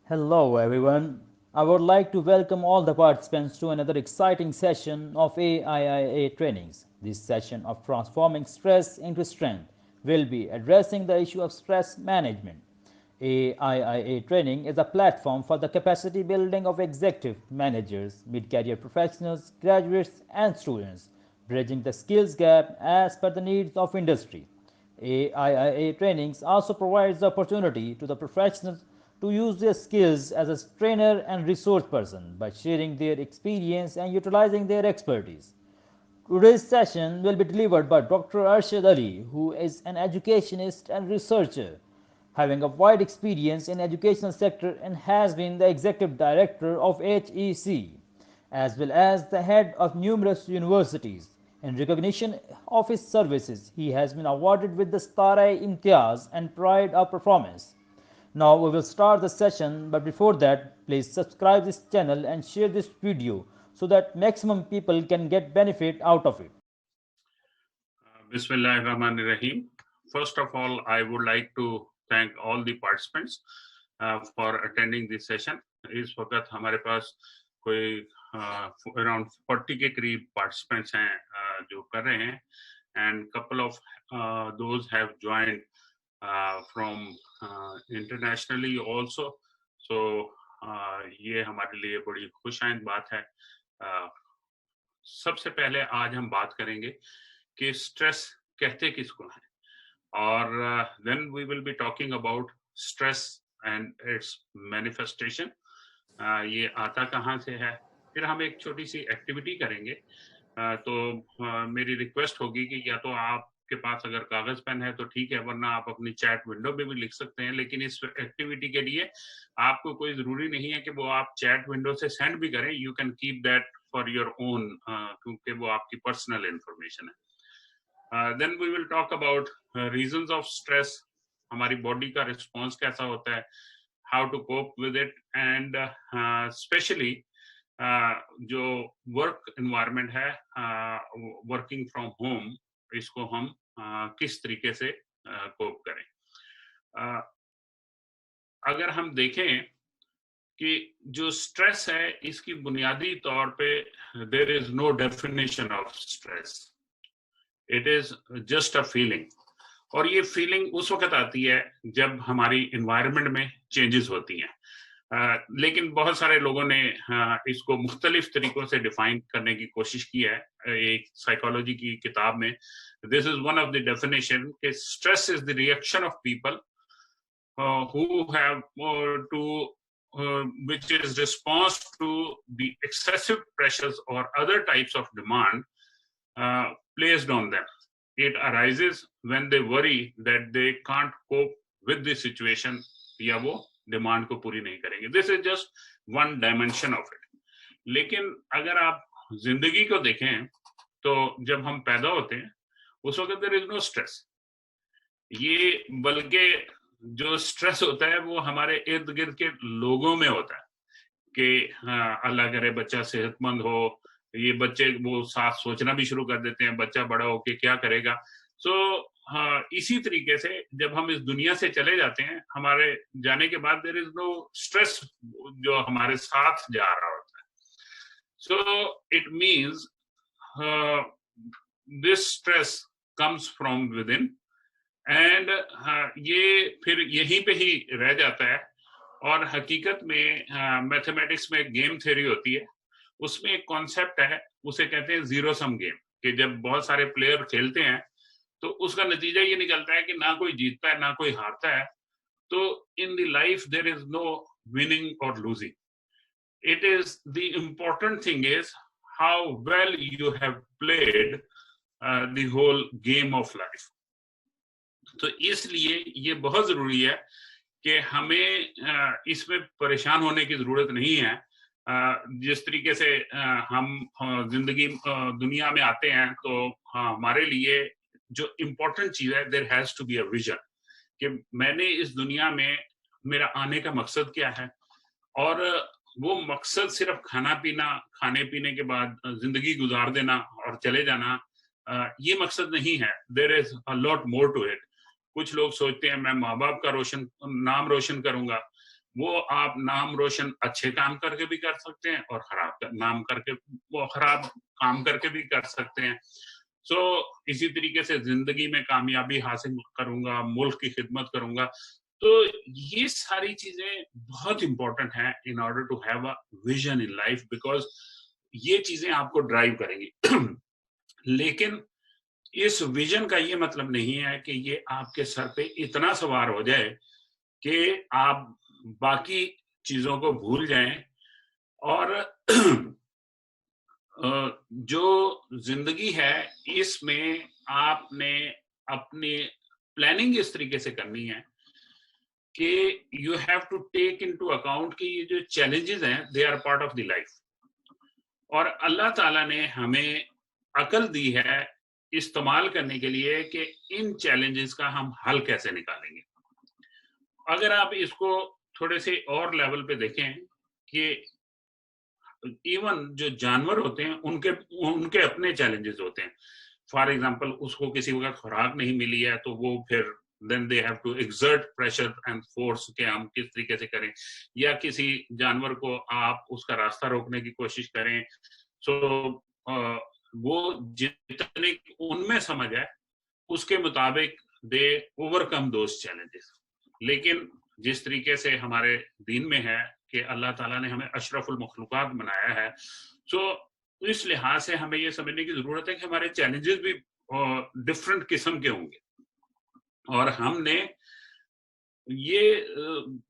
Hello everyone. I would like to welcome all the participants to another exciting session of AIIA trainings. This session of transforming stress into strength will be addressing the issue of stress management. AIIA training is a platform for the capacity building of executive managers, mid-career professionals, graduates and students, bridging the skills gap as per the needs of industry. AIIA trainings also provides the opportunity to the professionals to use their skills as a trainer and resource person by sharing their experience and utilizing their expertise. Today's session will be delivered by Dr. Arshad Ali, who is an educationist and researcher, having a wide experience in educational sector and has been the executive director of HEC, as well as the head of numerous universities. In recognition of his services, he has been awarded with the Star-e-Imtiaz and Pride of Performance. Now we will start the session, but before that, please subscribe this channel and share this video so that maximum people can get benefit out of it. Bismillahirrahmanirrahim. First of all, I would like to thank all the participants for attending this session. इस वक्त हमारे पास कोई around 40 के करीब participants हैं जो कर रहे हैं, and couple of those have joined from internationally also. So ये हमारे लिए बड़ी खुशाइंद बात है. सबसे पहले आज हम बात करेंगे कि स्ट्रेस कहते किसको है, और then we will be talking about stress and its manifestation. ये आता कहाँ से है, फिर हम एक छोटी सी एक्टिविटी करेंगे. तो मेरी रिक्वेस्ट होगी कि या तो आपके पास अगर कागज पेन है तो ठीक है, वरना आप अपनी चैट विंडो पे भी लिख सकते हैं. लेकिन इस एक्टिविटी के लिए आपको कोई जरूरी नहीं है कि वो आप चैट विंडो से सेंड भी करें. You can keep that for your own, क्योंकि वो आपकी पर्सनल इंफॉर्मेशन है. Then we will talk about reasons of stress, हमारी बॉडी का रिस्पॉन्स कैसा होता है, how to cope with it, and especially जो वर्क एनवायरनमेंट है, वर्किंग फ्रॉम होम, इसको हम किस तरीके से कोप करें. अगर हम देखें कि जो स्ट्रेस है, इसकी बुनियादी तौर पे there is no definition of stress. It is just a feeling, और ये फीलिंग उस वक्त आती है जब हमारी इन्वायरमेंट में चेंजेस होती हैं. लेकिन बहुत सारे लोगों ने इसको मुख्तलिफ तरीकों से डिफाइन करने की कोशिश की है. एक साइकोलॉजी की किताब में this is one of the definition कि stress is the reaction of people who have to which is response to the excessive pressures or other types of demand placed on them. It arises when they worry that they can't cope with the situation, या वो demand को पूरी नहीं करेंगे. This is just one dimension of it. लेकिन अगर आप जिंदगी को देखें तो जब हम पैदा होते हैं उस वक्त there is no stress. ये बल्कि जो स्ट्रेस होता है वो हमारे इर्द गिर्द के लोगों में होता है कि अल्लाह करे बच्चा सेहतमंद हो. ये बच्चे वो साथ सोचना भी शुरू कर देते हैं, बच्चा बड़ा होके क्या करेगा. सो इसी तरीके से जब हम इस दुनिया से चले जाते हैं, हमारे जाने के बाद देयर इज नो स्ट्रेस जो हमारे साथ जा रहा होता है. So it means this stress comes from with in, and ये फिर यहीं पे ही रह जाता है. और हकीकत में मैथमेटिक्स में गेम थ्योरी होती है, उसमें एक कॉन्सेप्ट है, उसे कहते हैं जीरो सम गेम, कि जब बहुत सारे प्लेयर खेलते हैं तो उसका नतीजा ये निकलता है कि ना कोई जीतता है ना कोई हारता है. तो in the life there is no winning और losing. It is the important thing is how well you have played the whole game of life. तो इसलिए ये बहुत जरूरी है कि हमें इसमें परेशान होने की जरूरत नहीं है. जिस तरीके से हम जिंदगी दुनिया में आते हैं तो हमारे लिए जो इम्पोर्टेंट चीज है, there has to be a vision, कि मैंने इस दुनिया में मेरा आने का मकसद क्या है. और वो मकसद सिर्फ खाना पीना, खाने पीने के बाद जिंदगी गुजार देना और चले जाना, ये मकसद नहीं है. There is a lot more to it. कुछ लोग सोचते हैं मैं माँ बाप का नाम रोशन करूंगा, وہ آپ نام روشن اچھے کام کر کے بھی کر سکتے ہیں اور خراب کام کر کے بھی کر سکتے ہیں. سو اسی طریقے سے زندگی میں کامیابی حاصل کروں گا, ملک کی خدمت کروں گا. تو یہ ساری چیزیں بہت امپورٹنٹ ہیں in order to have a vision in life, because یہ چیزیں آپ کو ڈرائیو کریں گی. لیکن اس ویژن کا یہ مطلب نہیں ہے کہ یہ آپ کے سر پہ اتنا سوار ہو جائے کہ آپ باقی چیزوں کو بھول جائیں. اور جو زندگی ہے اس میں آپ نے اپنی پلاننگ اس طریقے سے کرنی ہے کہ you have to take into account کہ یہ جو چیلنجز ہیں they are part of the life, اور اللہ تعالیٰ نے ہمیں عقل دی ہے استعمال کرنے کے لیے کہ ان چیلنجز کا ہم حل کیسے نکالیں گے. اگر آپ اس کو تھوڑے سے اور لیول پہ دیکھیں کہ ایون جو جانور ہوتے ہیں ان کے اپنے چیلنجز ہوتے ہیں. فار ایگزامپل اس کو کسی وقت خوراک نہیں ملی ہے تو وہ پھر then they have to exert pressure and force کہ ہم کس طریقے سے کریں, یا کسی جانور کو آپ اس کا راستہ روکنے کی کوشش کریں. سو وہ جتنے ان میں سمجھ ہے اس کے مطابق they overcome those challenges. لیکن جس طریقے سے ہمارے دین میں ہے کہ اللہ تعالیٰ نے ہمیں اشرف المخلوقات بنایا ہے, سو اس لحاظ سے ہمیں یہ سمجھنے کی ضرورت ہے کہ ہمارے چیلنجز بھی ڈفرنٹ قسم کے ہوں گے, اور ہم نے یہ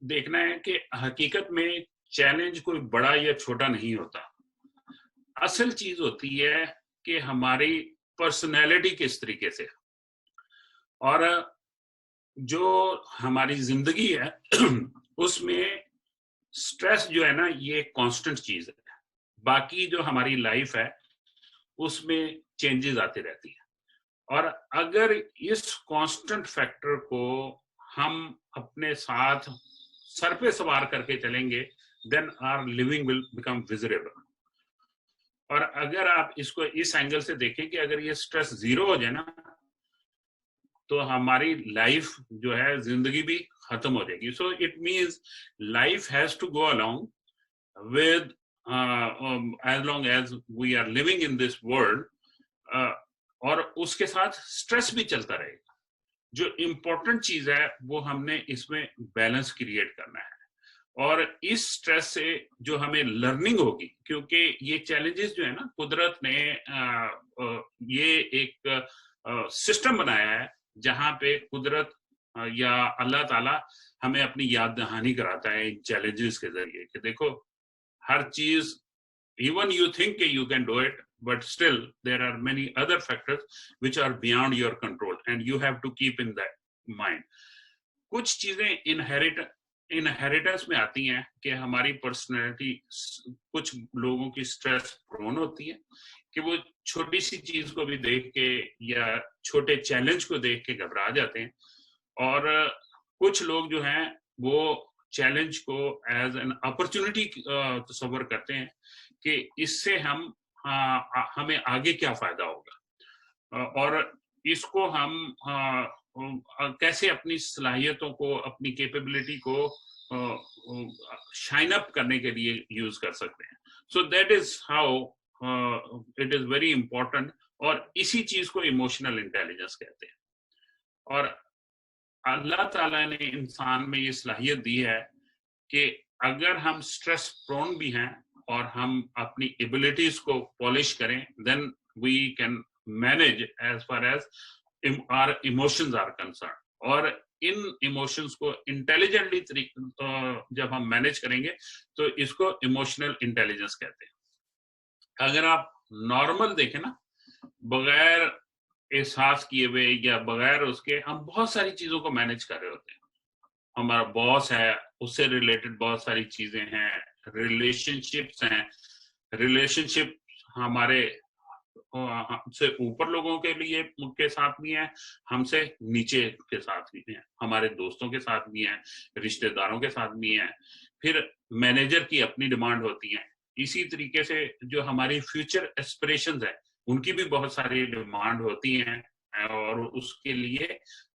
دیکھنا ہے کہ حقیقت میں چیلنج کوئی بڑا یا چھوٹا نہیں ہوتا. اصل چیز ہوتی ہے کہ ہماری پرسنالٹی کس طریقے سے, اور جو ہماری زندگی ہے اس میں سٹریس جو ہے نا یہ کانسٹنٹ چیز ہے. باقی جو ہماری لائف ہے اس میں چینجز آتے رہتی ہیں, اور اگر اس کانسٹنٹ فیکٹر کو ہم اپنے ساتھ سر پہ سوار کر کے چلیں گے دین آر لیونگ ول بیکم ویزریبل. اور اگر آپ اس کو اس اینگل سے دیکھیں کہ اگر یہ سٹریس زیرو ہو جائے نا تو ہماری لائف جو ہے زندگی بھی ختم ہو جائے گی. So it means life has to go along with as long as we are living in this world, اور اس کے ساتھ سٹریس بھی چلتا رہے گا. جو امپورٹنٹ چیز ہے وہ ہم نے اس میں بیلنس کریٹ کرنا ہے, اور اس سٹریس سے جو ہمیں لرننگ ہوگی, کیونکہ یہ چیلنجز جو ہے نا قدرت نے یہ ایک سسٹم بنایا ہے جہاں پہ قدرت یا اللہ تعالیٰ ہمیں اپنی یاد دہانی کراتا ہے ان چیلنجز کے ذریعے کہ دیکھو ہر چیز, even you think you can do it, but still there are many other factors which are beyond your control and you have to keep in that mind. کچھ چیزیں انہیریٹنس میں آتی ہیں کہ ہماری پرسنالٹی کچھ لوگوں کی سٹریس پرون ہوتی ہے کہ وہ چھوٹی سی چیز کو بھی دیکھ کے یا چھوٹے چیلنج کو دیکھ کے گھبرا جاتے ہیں, اور کچھ لوگ جو ہیں وہ چیلنج کو ایز این اپرچونٹی تصور کرتے ہیں کہ اس سے ہمیں آگے کیا فائدہ ہوگا, اور اس کو ہم کیسے اپنی صلاحیتوں کو, اپنی کیپیبلٹی کو شائن اپ کرنے کے لیے یوز کر سکتے ہیں. So that is how it is very important, اور اسی چیز کو ایموشنل انٹیلیجنس کہتے ہیں. اور اللہ تعالیٰ نے انسان میں یہ صلاحیت دی ہے کہ اگر ہم سٹریس پرون بھی ہیں اور ہم اپنی ایبلٹیز کو پالش کریں then we can manage as far as our emotions are concerned. اور ان ایموشنز کو انٹیلیجنٹلی جب ہم مینیج کریں گے تو اس کو ایموشنل انٹیلیجنس کہتے ہیں. اگر آپ نارمل دیکھیں نا, بغیر احساس کیے ہوئے یا بغیر اس کے ہم بہت ساری چیزوں کو مینیج کر رہے ہوتے ہیں. ہمارا باس ہے, اس سے ریلیٹڈ بہت ساری چیزیں ہیں, ریلیشن شپس ہیں, ریلیشن شپ ہمارے ہم سے اوپر لوگوں کے لیے کے ساتھ بھی ہیں, ہم سے نیچے کے ساتھ بھی ہیں, ہمارے دوستوں کے ساتھ بھی ہیں, رشتہ داروں کے ساتھ بھی ہیں, پھر مینیجر کی اپنی ڈیمانڈ ہوتی ہیں. اسی طریقے سے جو ہماری فیوچر ایسپریشنز ہیں ان کی بھی بہت ساری ڈیمانڈ ہوتی ہیں, اور اس کے لیے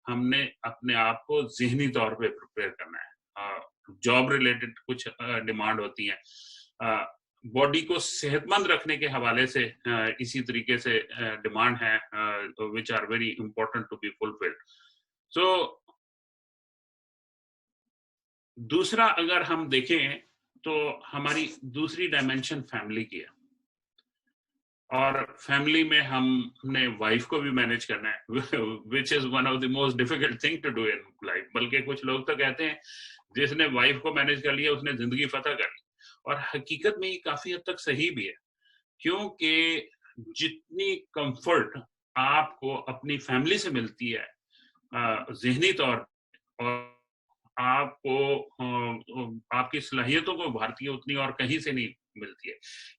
ہم نے اپنے آپ کو ذہنی طور پہ پریپیئر کرنا ہے. जॉब रिलेटेड कुछ डिमांड होती हैं, बॉडी को सेहतमंद रखने के हवाले से इसी तरीके से डिमांड है, which are very important to be fulfilled. So दूसरा अगर हम देखें तो हमारी दूसरी डायमेंशन फैमिली की है, और फैमिली में हमने वाइफ को भी मैनेज करना है, which is one of the most difficult thing to do in life. बल्कि कुछ लोग तो कहते हैं जिसने वाइफ को मैनेज कर लिया उसने जिंदगी फतह कर ली, और हकीकत में ये काफी हद तक सही भी है, क्योंकि जितनी कंफर्ट आपको अपनी फैमिली से मिलती है ज़हनी तौर, और आपको आपकी सलाहियतों को उभारती है, उतनी और कहीं से नहीं मिलती है.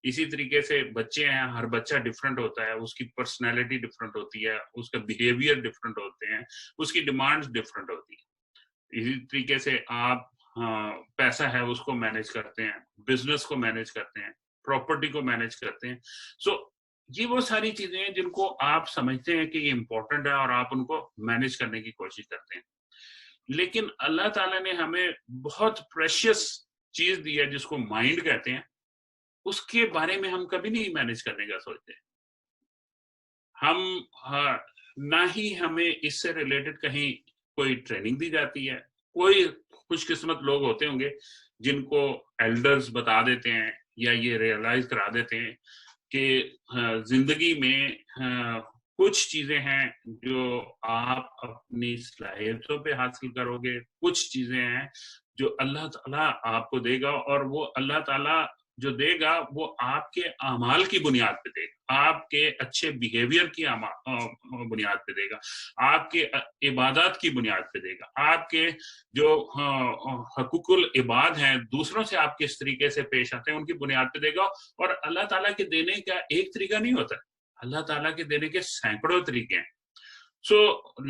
इसी तरीके से बच्चे हैं, हर बच्चा डिफरेंट होता है, उसकी पर्सनैलिटी डिफरेंट होती है, उसका बिहेवियर डिफरेंट होते हैं, उसकी डिमांड्स डिफरेंट होती है. इसी तरीके से आप पैसा है उसको मैनेज करते हैं, बिजनेस को मैनेज करते हैं, प्रॉपर्टी को मैनेज करते हैं. सो ये वो सारी चीजें हैं जिनको आप समझते हैं कि ये इंपॉर्टेंट है और आप उनको मैनेज करने की कोशिश करते हैं. लेकिन अल्लाह ताला ने हमें बहुत प्रेशियस चीज दी है जिसको माइंड कहते हैं, उसके बारे में हम कभी नहीं मैनेज करने का सोचते. हम ना ही हमें इससे रिलेटेड कहीं कोई ट्रेनिंग दी जाती है. कोई खुशकिस्मत लोग होते होंगे जिनको एल्डर्स बता देते हैं या ये रियलाइज करा देते हैं कि जिंदगी में कुछ चीजें हैं जो आप अपनी सलाहियतों पे हासिल करोगे, कुछ चीजें हैं जो अल्लाह ताला आपको देगा, और वो अल्लाह ताला जो देगा वो आपके अमाल की बुनियाद पे देगा, आपके अच्छे बिहेवियर की बुनियाद पे देगा, आपके इबादत की बुनियाद पे देगा, आपके जो हकूकुल इबाद हैं, दूसरों से आप किस तरीके से पेश आते हैं उनकी बुनियाद पे देगा. और अल्लाह ताला के देने का एक तरीका नहीं होता, अल्लाह ताला के देने के सैकड़ों तरीके हैं.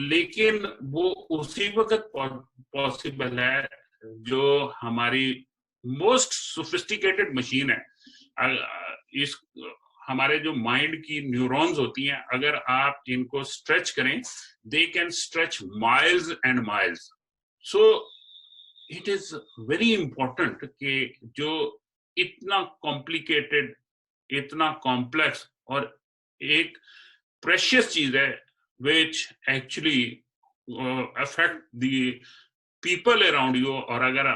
लेकिन वो उसी वक्त पॉसिबल है जो हमारी मोस्ट सोफिस्टिकेटेड मशीन है. इस हमारे जो माइंड की न्यूरॉन्स होती हैं, अगर आप इनको स्ट्रेच करें, they can stretch miles and miles. So it is very important कि जो इतना कॉम्प्लिकेटेड, इतना कॉम्प्लेक्स और एक प्रेशियस चीज है which actually affect the people around you, और अगर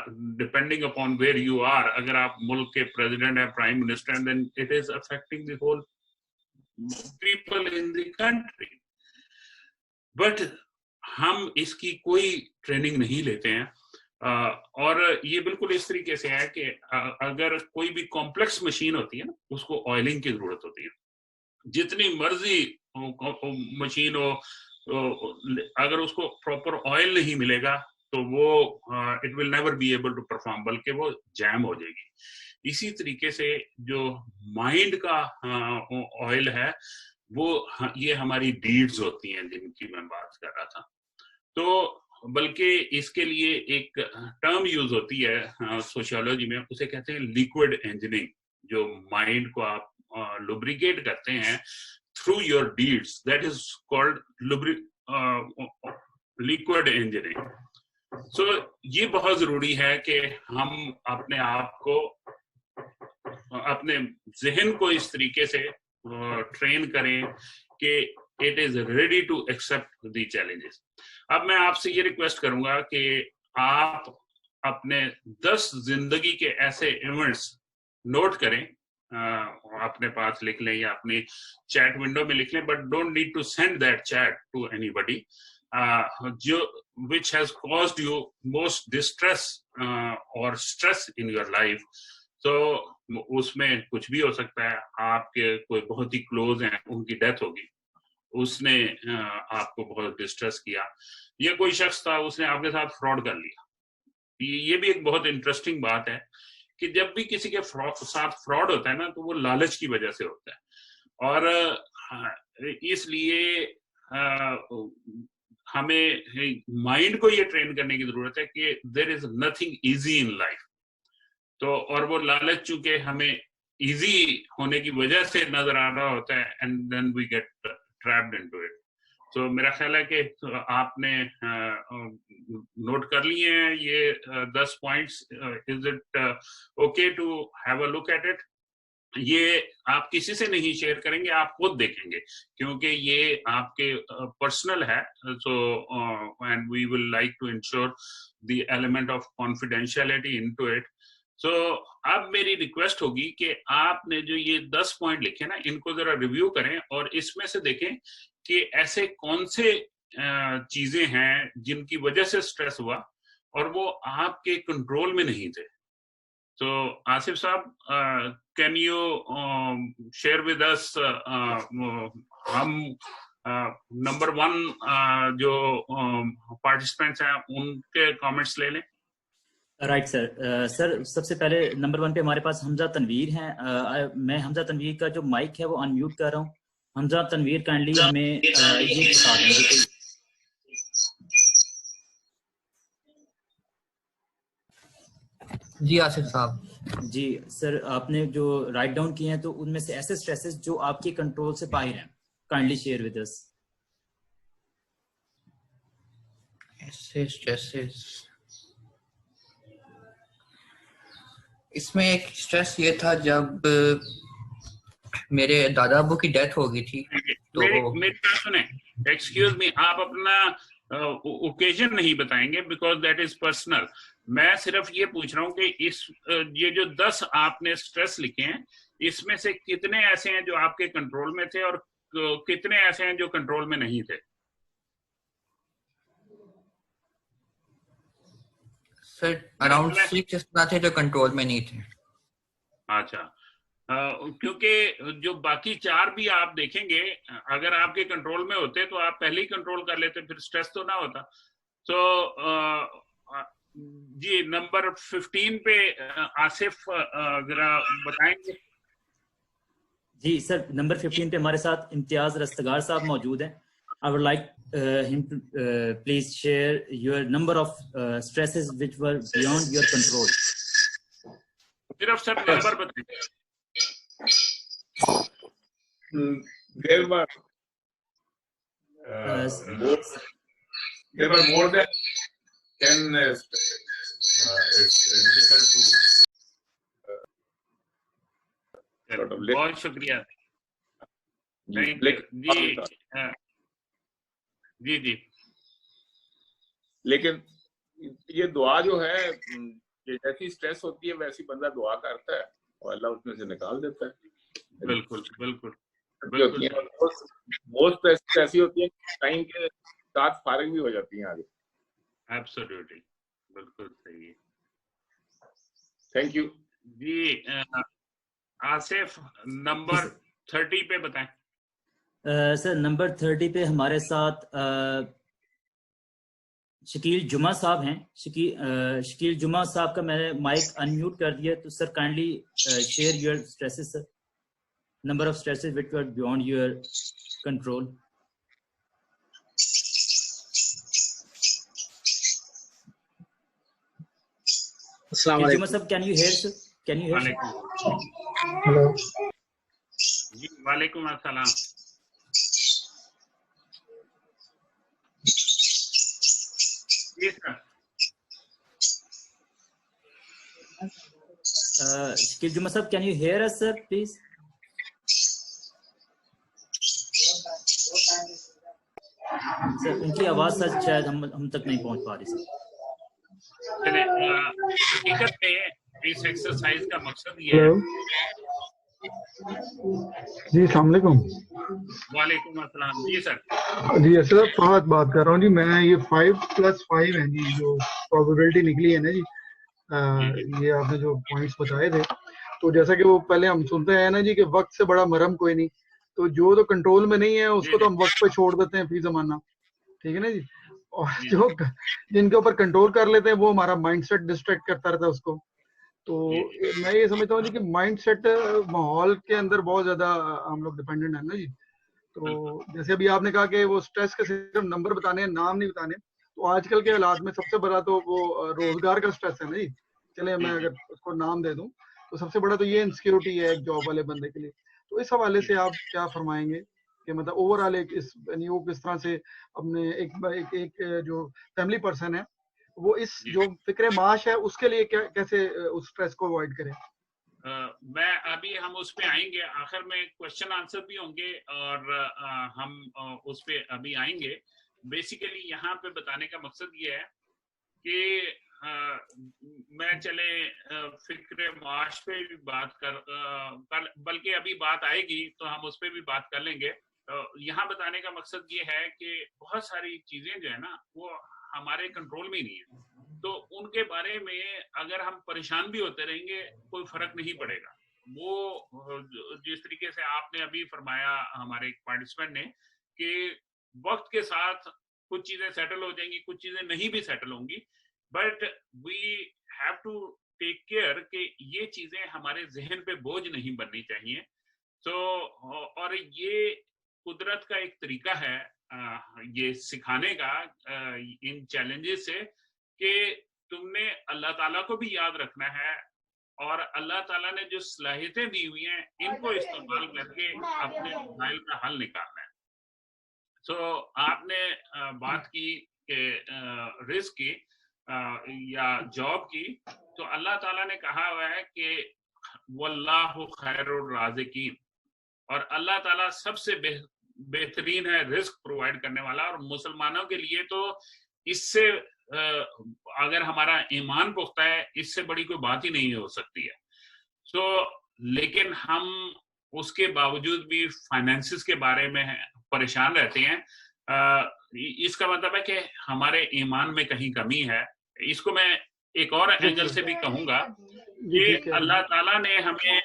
depending upon where you are, अगर आप मुल्क के प्रेसिडेंट हैं, प्राइम मिनिस्टर हैं, then it is affecting the whole people in the country. But हम इसकी कोई ट्रेनिंग नहीं लेते हैं, और ये बिल्कुल इस तरीके से है कि अगर कोई भी कॉम्प्लेक्स मशीन होती है ना, उसको ऑयलिंग की जरूरत होती है. जितनी मर्जी मशीन हो, अगर उसको प्रॉपर ऑयल नहीं मिलेगा तो वो it will never be able to perform, बल्कि वो जैम हो जाएगी. इसी तरीके से जो माइंड का ऑयल है वो ये हमारी डीड्स होती हैं जिनकी मैं बात कर रहा था. तो बल्कि इसके लिए एक टर्म यूज होती है सोशियोलॉजी में, उसे कहते हैं लिक्विड इंजीनियरिंग. जो माइंड को आप lubricate करते हैं through your deeds, that is called liquid engineering. So ये बहुत जरूरी है कि हम अपने आप को, अपने जहन को इस तरीके से ट्रेन करें कि it is ready to accept the challenges. अब मैं आपसे ये रिक्वेस्ट करूंगा कि आप अपने 10 जिंदगी के ऐसे इवेंट्स नोट करें, अपने पास लिख लें या अपनी चैट विंडो में लिख लें, but don't need to send that chat to anybody, जो which has caused you most distress or stress in your life. तो उसमें कुछ भी हो सकता है. आपके कोई बहुत ही क्लोज हैं, उनकी डेथ होगी, उसने आपको बहुत डिस्ट्रेस किया, या कोई शख्स था उसने आपके साथ फ्रॉड कर लिया. ये भी एक बहुत इंटरेस्टिंग बात है कि जब भी किसी के साथ फ्रॉड होता है ना, तो वो लालच की वजह से होता है. और इसलिए हमें माइंड को ये ट्रेन करने की जरूरत है कि there is nothing easy in life. तो और वो लालच चूंकि हमें इजी होने की वजह से नजर आ रहा होता है, and then we get trapped into it. तो मेरा ख्याल है कि आपने नोट कर लिए हैं ये 10 points. Is it okay to have a look at it? ये आप किसी से नहीं शेयर करेंगे, आप खुद देखेंगे, क्योंकि ये आपके पर्सनल है. So and we will like to ensure the element of confidentiality into it. So अब मेरी रिक्वेस्ट होगी कि आपने जो ये 10 पॉइंट लिखे ना, इनको जरा रिव्यू करें और इसमें से देखें कि ऐसे कौन से चीजें हैं जिनकी वजह से स्ट्रेस हुआ और वो आपके कंट्रोल में नहीं थे. So, Asif Saab, can you share with us हम नंबर 1 जो पार्टिसिपेंट्स हैं उनके कमेंट्स ले लें. Right sir. सर सबसे पहले नंबर 1 पे हमारे पास हमजा तनवीर हैं. मैं हमजा तनवीर का जो माइक है वो अनम्यूट कर रहा हूँ. हमजा तनवीर काइंडली हमें ये बता देंगे. जी आसिफ साहब. जी सर, आपने जो राइट डाउन किए हैं तो उनमें से ऐसे स्ट्रेसेस जो आपके कंट्रोल से बाहर हैं, काइंडली शेयर विद अस. ऐसे स्ट्रेसेस, इसमें एक स्ट्रेस ये था जब मेरे दादा अबू की डेथ हो गई थी. तो मेरी बात सुने, एक्सक्यूज मी, आप अपना ओकेजन नहीं बताएंगे बिकॉज दैट इज पर्सनल. मैं सिर्फ ये पूछ रहा हूँ कि ये जो 10 आपने स्ट्रेस लिखे हैं, इसमें से कितने ऐसे हैं जो आपके कंट्रोल में थे और कितने ऐसे हैं जो कंट्रोल में नहीं थे? सर अराउंड 6 इस तरह थे जो कंट्रोल में नहीं थे. अच्छा, क्योंकि जो बाकी 4 भी आप देखेंगे, अगर आपके कंट्रोल में होते तो आप पहले ही कंट्रोल कर लेते, फिर स्ट्रेस तो ना होता. तो जी नंबर 15 पे आसिफ जरा बताएंगे. जी सर, नंबर 15 पे हमारे साथ इम्तियाज रस्तगार साहब मौजूद हैं. I would like him to please share your number of stresses which were beyond your control. सिर्फ सर नंबर बताइए. There were more than 10 it's difficult to sort of बहुत शुक्रिया. जी जी. लेकिन ये दुआ जो है, ये जैसी स्ट्रेस होती है वैसी बंदा दुआ करता है और अल्लाह उसमें से निकाल देता है. बिल्कुल बिल्कुल. वो स्ट्रेस ऐसी होती है टाइम के साथ फारिग भी हो जाती है आगे. एब्सोल्युटली, बिल्कुल सही है. थैंक यू जी. आसिफ नंबर 30 पे बताएं. सर नंबर 30 पे हमारे साथ शकील जुमा साहब हैं. शकील जुमा साहब का मैंने माइक अनम्यूट कर दिया, तो sir kindly share your stresses sir, number of stresses which were beyond your control. अस्सलाम वालेकुम. जुमा साहब, can you hear sir? Can you hear? Hello जी वालेकुम अस्सलाम. शकील जुमा साहब, can you hear us sir please? Sir उनकी आवाज सर शायद हम तक नहीं पहुंच पा रही सर. हकीकत में इस एक्सरसाइज का मकसद ये है. जी अस्सलाम वालेकुम. वालेकुम अस्सलाम. जी सर. जी सर फहद बात कर रहा हूँ जी. मैं ये 5+5 है जी जो प्रोबेबिलिटी निकली है ना जी. ये आपने जो पॉइंट्स बताए थे, तो जैसा कि वो पहले हम सुनते हैं ना जी कि वक्त से बड़ा मरहम कोई नहीं. तो जो तो कंट्रोल में नहीं है उसको तो हम वक्त पे छोड़ देते हैं फी जमाना, ठीक है ना जी. और जो जिनके ऊपर कंट्रोल कर लेते हैं वो हमारा माइंडसेट डिस्ट्रैक्ट करता रहता है उसको. तो मैं ये समझता हूँ जी कि माइंडसेट माहौल के अंदर बहुत ज्यादा हम लोग डिपेंडेंट है ना जी. तो जैसे अभी आपने कहा कि वो स्ट्रेस के सिर्फ नंबर बताने हैं, नाम नहीं बताने. तो आजकल के हालात में सबसे बड़ा तो वो रोजगार का स्ट्रेस है ना जी. चले मैं अगर उसको नाम दे दूं तो सबसे बड़ा तो ये इनसिक्योरिटी है एक जॉब वाले बंदे के लिए. तो इस हवाले से आप क्या फरमाएंगे کہ مطلب اوور آل ایک یعنی وہ کس طرح سے اپنے ایک جو فیملی پرسن ہے وہ اس جو فکر معاش ہے اس کے لیے کیسے اس اسٹریس کو اوائڈ کرے؟ میں ابھی ہم اس پہ آئیں گے، آخر میں کوشچن آنسر بھی ہوں گے اور ہم اس پہ ابھی آئیں گے. بیسیکلی یہاں پہ بتانے کا مقصد یہ ہے کہ میں چلے فکر معاش پہ بھی بات بلکہ ابھی بات آئے گی تو ہم اس پہ بھی بات کر لیں گے. یہاں بتانے کا مقصد یہ ہے کہ بہت ساری چیزیں جو ہے نا وہ ہمارے کنٹرول میں نہیں ہے، تو ان کے بارے میں اگر ہم پریشان بھی ہوتے رہیں گے کوئی فرق نہیں پڑے گا. وہ جس طریقے سے آپ نے ابھی فرمایا ہمارے ایک پارٹیسپینٹ نے کہ وقت کے ساتھ کچھ چیزیں سیٹل ہو جائیں گی، کچھ چیزیں نہیں بھی سیٹل ہوں گی، but we have to take care کہ یہ چیزیں ہمارے ذہن پہ بوجھ نہیں بننی چاہیے. تو اور یہ قدرت کا ایک طریقہ ہے یہ سکھانے کا ان چیلنجز سے کہ تم نے اللہ تعالیٰ کو بھی یاد رکھنا ہے اور اللہ تعالیٰ نے جو صلاحیتیں دی ہوئی ہیں ان کو استعمال کر کے اپنے مسائل کا حل نکالنا ہے. تو آپ نے بات کی کہ رزق کی یا جاب کی، تو اللہ تعالیٰ نے کہا ہوا ہے کہ واللہ خیر الرازقین، اور اللہ تعالیٰ سب سے بہترین ہے رزق پرووائڈ کرنے والا. اور مسلمانوں کے لیے تو اس سے اگر ہمارا ایمان پختہ ہے اس سے بڑی کوئی بات ہی نہیں ہو سکتی ہے. سو لیکن ہم اس کے باوجود بھی فائنینسز کے بارے میں پریشان رہتے ہیں. اس کا مطلب ہے کہ ہمارے ایمان میں کہیں کمی ہے. اس کو میں ایک اور اینگل سے بھی کہوں گا کہ اللہ تعالیٰ نے ہمیں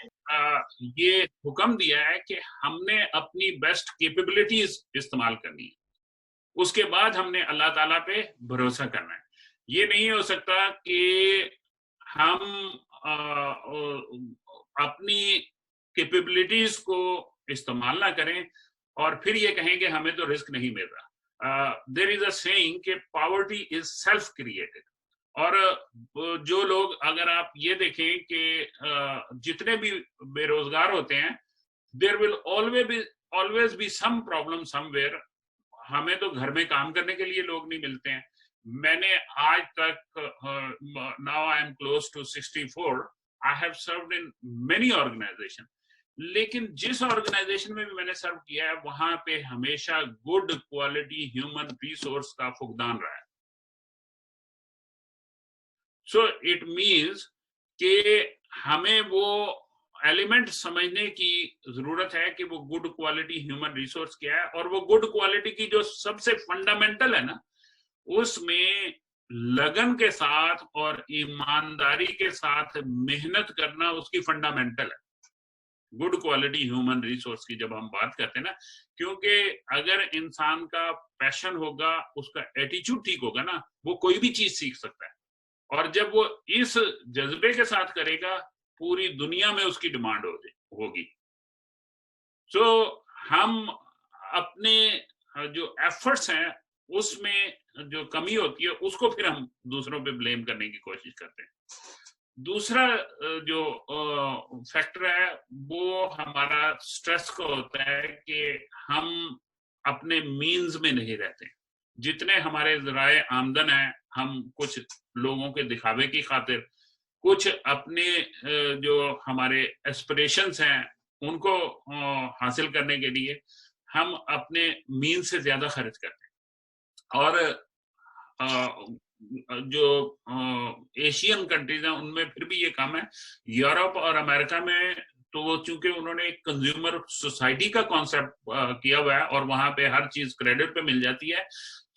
یہ حکم دیا ہے کہ ہم نے اپنی بیسٹ کیپیبلٹیز استعمال کرنی ہے، اس کے بعد ہم نے اللہ تعالیٰ پہ بھروسہ کرنا ہے. یہ نہیں ہو سکتا کہ ہم اپنی کیپیبلٹیز کو استعمال نہ کریں اور پھر یہ کہیں کہ ہمیں تو رزق نہیں مل رہا. دیر از اے سیئنگ کہ پاورٹی از سیلف کریٹڈ. اور جو لوگ اگر آپ یہ دیکھیں کہ جتنے بھی بے روزگار ہوتے ہیں there will always be some problem somewhere. ہمیں تو گھر میں کام کرنے کے لیے لوگ نہیں ملتے ہیں. میں نے آج تک now I am close to 64 I have served in many organizations. لیکن جس آرگنائزیشن میں بھی میں نے سرو کیا ہے وہاں پہ ہمیشہ گڈ کوالٹی ہیومن ریسورس کا فقدان رہا ہے. سو اٹ مینس کہ ہمیں وہ ایلیمنٹ سمجھنے کی ضرورت ہے کہ وہ گڈ کوالٹی ہیومن ریسورس کیا ہے. اور وہ گڈ کوالٹی کی جو سب سے فنڈامنٹل ہے نا اس میں لگن کے ساتھ اور ایمانداری کے ساتھ محنت کرنا اس کی فنڈامنٹل ہے. گڈ کوالٹی ہیومن ریسورس کی جب ہم بات کرتے ہیں نا، کیونکہ اگر انسان کا پیشن ہوگا، اس کا ایٹیچیوڈ ٹھیک ہوگا نا، وہ کوئی بھی چیز سیکھ سکتا ہے. اور جب وہ اس جذبے کے ساتھ کرے گا پوری دنیا میں اس کی ڈیمانڈ ہوگی. سو ہم اپنے جو ایفرٹس ہیں اس میں جو کمی ہوتی ہے اس کو پھر ہم دوسروں پہ بلیم کرنے کی کوشش کرتے ہیں. دوسرا جو فیکٹر ہے وہ ہمارا اسٹریس کا ہوتا ہے کہ ہم اپنے مینز میں نہیں رہتے. جتنے ہمارے ذرائع آمدن ہیں ہم کچھ لوگوں کے دکھاوے کی خاطر، کچھ اپنے جو ہمارے ایسپریشنز ہیں ان کو حاصل کرنے کے لیے ہم اپنے مین سے زیادہ خرچ کرتے ہیں. اور جو ایشین کنٹریز ہیں ان میں پھر بھی یہ کم ہے. یورپ اور امریکہ میں تو وہ چونکہ انہوں نے ایک کنزیومر سوسائٹی کا کانسیپٹ کیا ہوا ہے اور وہاں پہ ہر چیز کریڈٹ پہ مل جاتی ہے.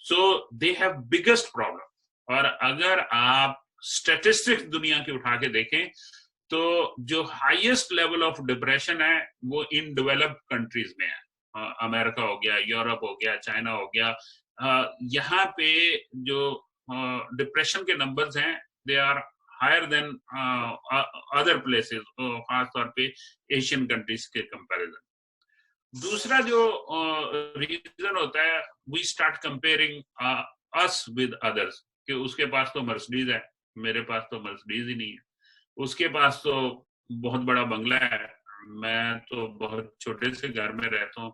سو دے ہیو بگیسٹ پرابلم. اور اگر آپ اسٹیٹسٹکس دنیا کی اٹھا کے دیکھیں تو جو ہائیسٹ لیول آف ڈپریشن ہے وہ ان ڈیولپڈ کنٹریز میں ہے. امریکہ ہو گیا، یورپ ہو گیا، چائنا ہو گیا. یہاں پہ جو ڈپریشن کے نمبرز ہیں they are higher than other places, خاص طور پہ ایشین کنٹریز کے کمپیریزن. دوسرا جو ریزن ہوتا ہے we start comparing us with others, کہ اس کے پاس تو مرسڈیز ہے، میرے پاس تو مرسڈیز ہی نہیں ہے. اس کے پاس تو بہت بڑا بنگلہ ہے، میں تو بہت چھوٹے سے گھر میں رہتا ہوں.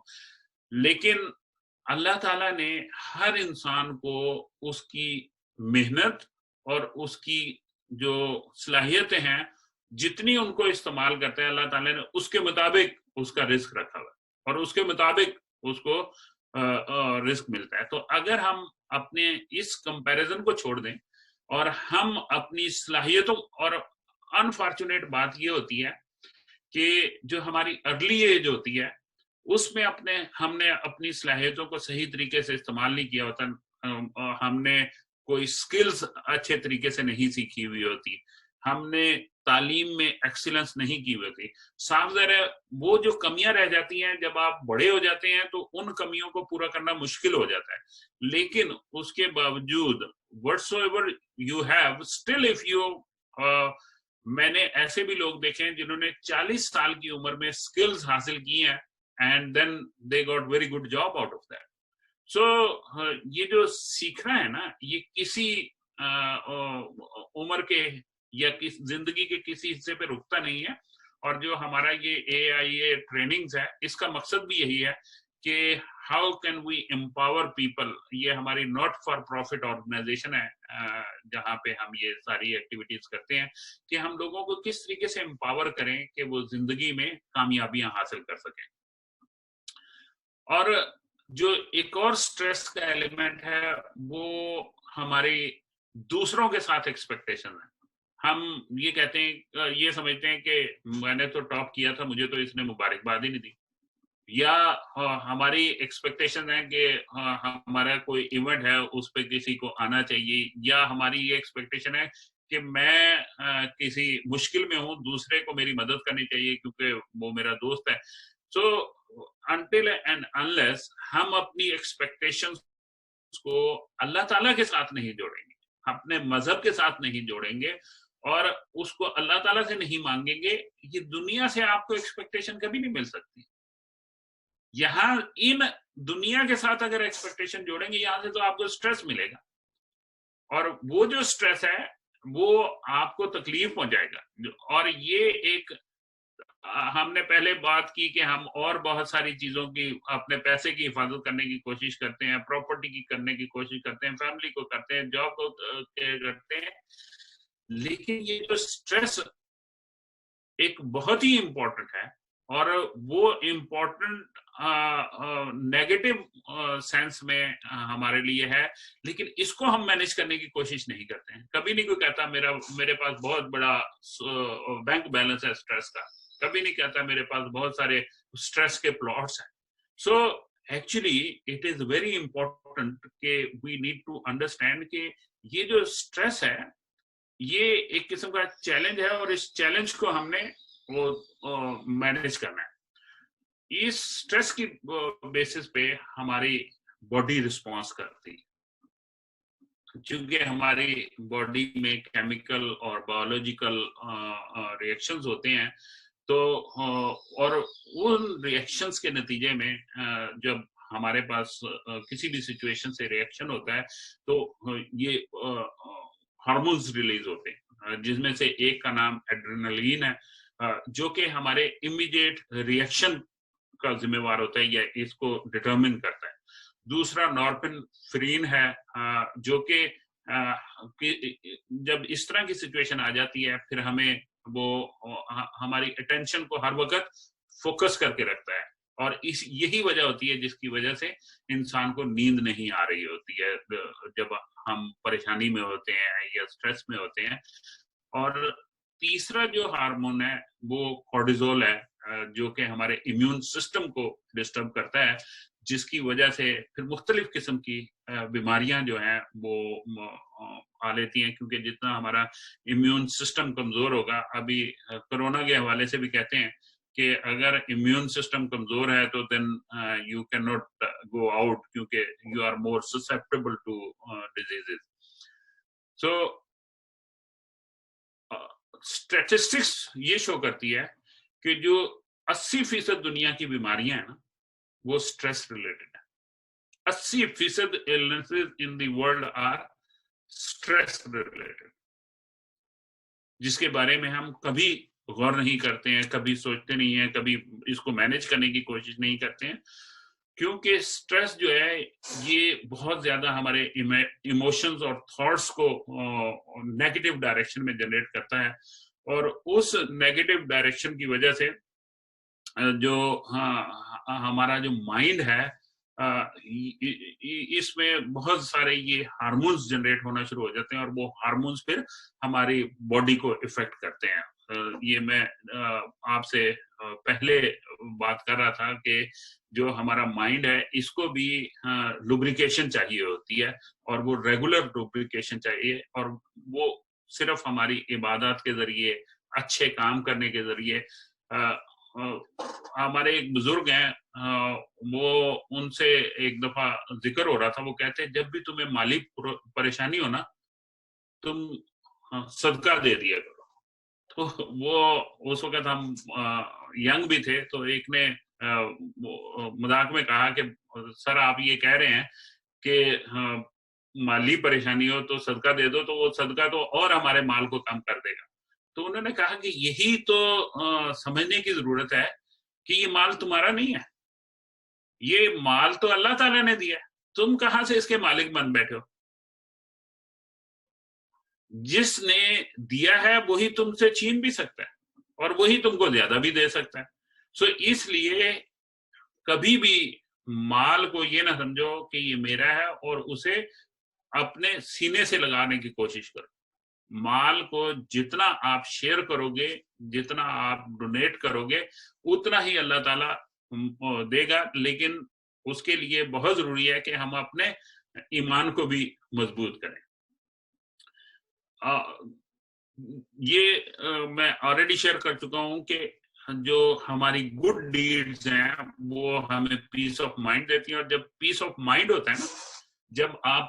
لیکن اللہ تعالیٰ نے ہر انسان کو اس کی محنت اور اس کی جو صلاحیتیں ہیں جتنی ان کو استعمال کرتے ہیں اللہ تعالیٰ نے اس کے مطابق اس کا رزق رکھا ہوا ہے اور اس کے مطابق اس کو رزق ملتا ہے. تو اگر ہم اپنے اس کمپیریزن کو چھوڑ دیں اور ہم اپنی صلاحیتوں، اور انفارچونیٹ بات یہ ہوتی ہے کہ جو ہماری ارلی ایج ہوتی ہے اس میں ہم نے اپنی صلاحیتوں کو صحیح طریقے سے استعمال نہیں کیا ہوتا، ہم نے کوئی سکلز اچھے طریقے سے نہیں سیکھی ہوئی ہوتی، ہم نے تعلیم میں ایکسیلنس نہیں کی ہوئی ہوتی. صاف ظاہر ہے وہ جو کمیاں رہ جاتی ہیں جب آپ بڑے ہو جاتے ہیں تو ان کمیوں کو پورا کرنا مشکل ہو جاتا ہے. لیکن اس کے باوجود whatsoever you have still if you میں نے ایسے بھی لوگ دیکھے ہیں جنہوں نے 40 سال کی عمر میں سکلز حاصل کی ہیں and then they got very good job out of that. So یہ جو سیکھنا ہے نا یہ کسی عمر کے یا زندگی کے کسی حصے پہ رکتا نہیں ہے. اور جو ہمارا یہ AIA ٹریننگز ہے اس کا مقصد بھی یہی ہے کہ how can we empower people. یہ ہماری ناٹ فار پروفٹ آرگنائزیشن ہے جہاں پہ ہم یہ ساری ایکٹیویٹیز کرتے ہیں کہ ہم لوگوں کو کس طریقے سے امپاور کریں کہ وہ زندگی میں کامیابیاں حاصل کر سکیں. اور جو ایک اور سٹریس کا ایلیمنٹ ہے وہ ہماری دوسروں کے ساتھ ایکسپیکٹیشن ہے. ہم یہ کہتے ہیں، یہ سمجھتے ہیں کہ میں نے تو ٹاپ کیا تھا، مجھے تو اس نے مبارکباد ہی نہیں دی، یا ہماری ایکسپیکٹیشن ہے کہ ہمارا کوئی ایونٹ ہے اس پہ کسی کو آنا چاہیے، یا ہماری یہ ایکسپیکٹیشن ہے کہ میں کسی مشکل میں ہوں دوسرے کو میری مدد کرنی چاہیے کیونکہ وہ میرا دوست ہے. سو until and unless ہم اپنی ایکسپیکٹیشنز کو اللہ تعالیٰ کے ساتھ نہیں جوڑیں گے، اپنے مذہب کے ساتھ نہیں جوڑیں گے اور اس کو اللہ تعالیٰ سے نہیں مانگیں گے، یہ دنیا سے آپ کو ایکسپیکٹیشن کبھی نہیں مل سکتی. یہاں ان دنیا کے ساتھ اگر ایکسپیکٹیشن جوڑیں گے یہاں سے تو آپ کو سٹریس ملے گا، اور وہ جو سٹریس ہے وہ آپ کو تکلیف پہنچائے گا. اور یہ ایک ہم نے پہلے بات کی کہ ہم اور بہت ساری چیزوں کی، اپنے پیسے کی حفاظت کرنے کی کوشش کرتے ہیں، پراپرٹی کی کرنے کی کوشش کرتے ہیں، فیملی کو کرتے ہیں، جاب کو کرتے ہیں، لیکن یہ جو سٹریس ایک بہت ہی امپورٹنٹ ہے اور وہ امپورٹنٹ نیگیٹو سینس میں ہمارے لیے ہے، لیکن اس کو ہم مینج کرنے کی کوشش نہیں کرتے ہیں. کبھی نہیں کوئی کہتا میرے پاس بہت بڑا بینک بیلنس ہے سٹریس کا، کبھی نہیں کہتا میرے پاس بہت سارے سٹریس کے پلاٹس ہیں. So actually it is very important کہ وی نیڈ ٹو انڈرسٹینڈ کہ یہ جو سٹریس ہے یہ ایک قسم کا چیلنج ہے اور اس چیلنج کو ہم نے وہ مینج کرنا ہے. اس سٹریس کی بیسس پہ ہماری باڈی رسپانس کرتی، چونکہ ہماری باڈی میں کیمیکل اور بایولوجیکل ریئیکشنز ہوتے ہیں تو اور ان ریئیکشنز کے نتیجے میں جب ہمارے پاس کسی بھی سچویشن سے ریئیکشن ہوتا ہے تو یہ ہارمونز ریلیز ہوتے ہیں، جس میں سے ایک کا نام ایڈرینلین ہے جو کہ ہمارے امیڈیٹ ریئیکشن کا ذمہ وار ہوتا ہے یا اس کو ڈٹرمن کرتا ہے. دوسرا نورپن فرین ہے جو کہ جب اس طرح کی سچویشن آ جاتی ہے پھر ہمیں وہ ہماری اٹینشن کو ہر وقت فوکس کر کے رکھتا ہے، اور یہی وجہ ہوتی ہے جس کی وجہ سے انسان کو نیند نہیں آ رہی ہوتی ہے جب ہم پریشانی میں ہوتے ہیں یا سٹریس میں ہوتے ہیں. اور تیسرا جو ہارمون ہے وہ کورٹیزول ہے جو کہ ہمارے امیون سسٹم کو ڈسٹرب کرتا ہے، جس کی وجہ سے پھر مختلف قسم کی بیماریاں جو ہیں وہ آ لیتی ہیں، کیونکہ جتنا ہمارا امیون سسٹم کمزور ہوگا، ابھی کرونا کے حوالے سے بھی کہتے ہیں کہ اگر امیون سسٹم کمزور ہے تو then you can not go out کیونکہ you are more susceptible to diseases. So statistics یہ شو کرتی ہے کہ جو 80% دنیا کی بیماریاں ہیں نا وہ سٹریس ریلیٹڈ ہے. 80% illnesses in the world are stress related، جس کے بارے میں ہم کبھی غور نہیں کرتے ہیں، کبھی سوچتے نہیں ہیں، کبھی اس کو مینج کرنے کی کوشش نہیں کرتے ہیں. क्योंकि स्ट्रेस जो है ये बहुत ज्यादा हमारे इमोशंस और थॉट्स को नेगेटिव डायरेक्शन में जनरेट करता है, और उस नेगेटिव डायरेक्शन की वजह से जो हमारा जो माइंड है इसमें बहुत सारे ये हार्मोन्स जनरेट होना शुरू हो जाते हैं, और वो हार्मोन्स फिर हमारी बॉडी को इफेक्ट करते हैं। ये मैं आपसे पहले बात कर रहा था कि जो हमारा माइंड है इसको भी लुब्रिकेशन चाहिए होती है, और वो रेगुलर लुब्रिकेशन चाहिए, और वो सिर्फ हमारी इबादत के जरिए, अच्छे काम करने के जरिए। हमारे एक बुजुर्ग हैं, वो उनसे एक दफा जिक्र हो रहा था, वो कहते हैं जब भी तुम्हें माली परेशानी हो ना, तुम सदका दे दिया करो। तो वो उस वक्त हम यंग भी थे, तो एक ने मजाक में कहा कि सर आप ये कह रहे हैं कि माली परेशानी हो तो सदका दे दो, तो वो सदका तो और हमारे माल को कम कर देगा। तो उन्होंने कहा कि यही तो समझने की जरूरत है कि ये माल तुम्हारा नहीं है, ये माल तो अल्लाह ताला ने दिया है, तुम कहां से इसके मालिक बन बैठे हो? जिसने दिया है वही तुमसे छीन भी सकता है, और वही तुमको ज्यादा भी दे सकता है। सो इसलिए कभी भी माल को ये ना समझो कि ये मेरा है और उसे अपने सीने से लगाने की कोशिश करो। माल को जितना आप शेयर करोगे, जितना आप डोनेट करोगे, उतना ही अल्लाह ताला देगा, लेकिन उसके लिए बहुत जरूरी है कि हम अपने ईमान को भी मजबूत करें। ये मैं ऑलरेडी शेयर कर चुका हूं कि जो हमारी गुड डीड्स हैं वो हमें पीस ऑफ माइंड देती हैं, और जब पीस ऑफ माइंड होता है ना, जब आप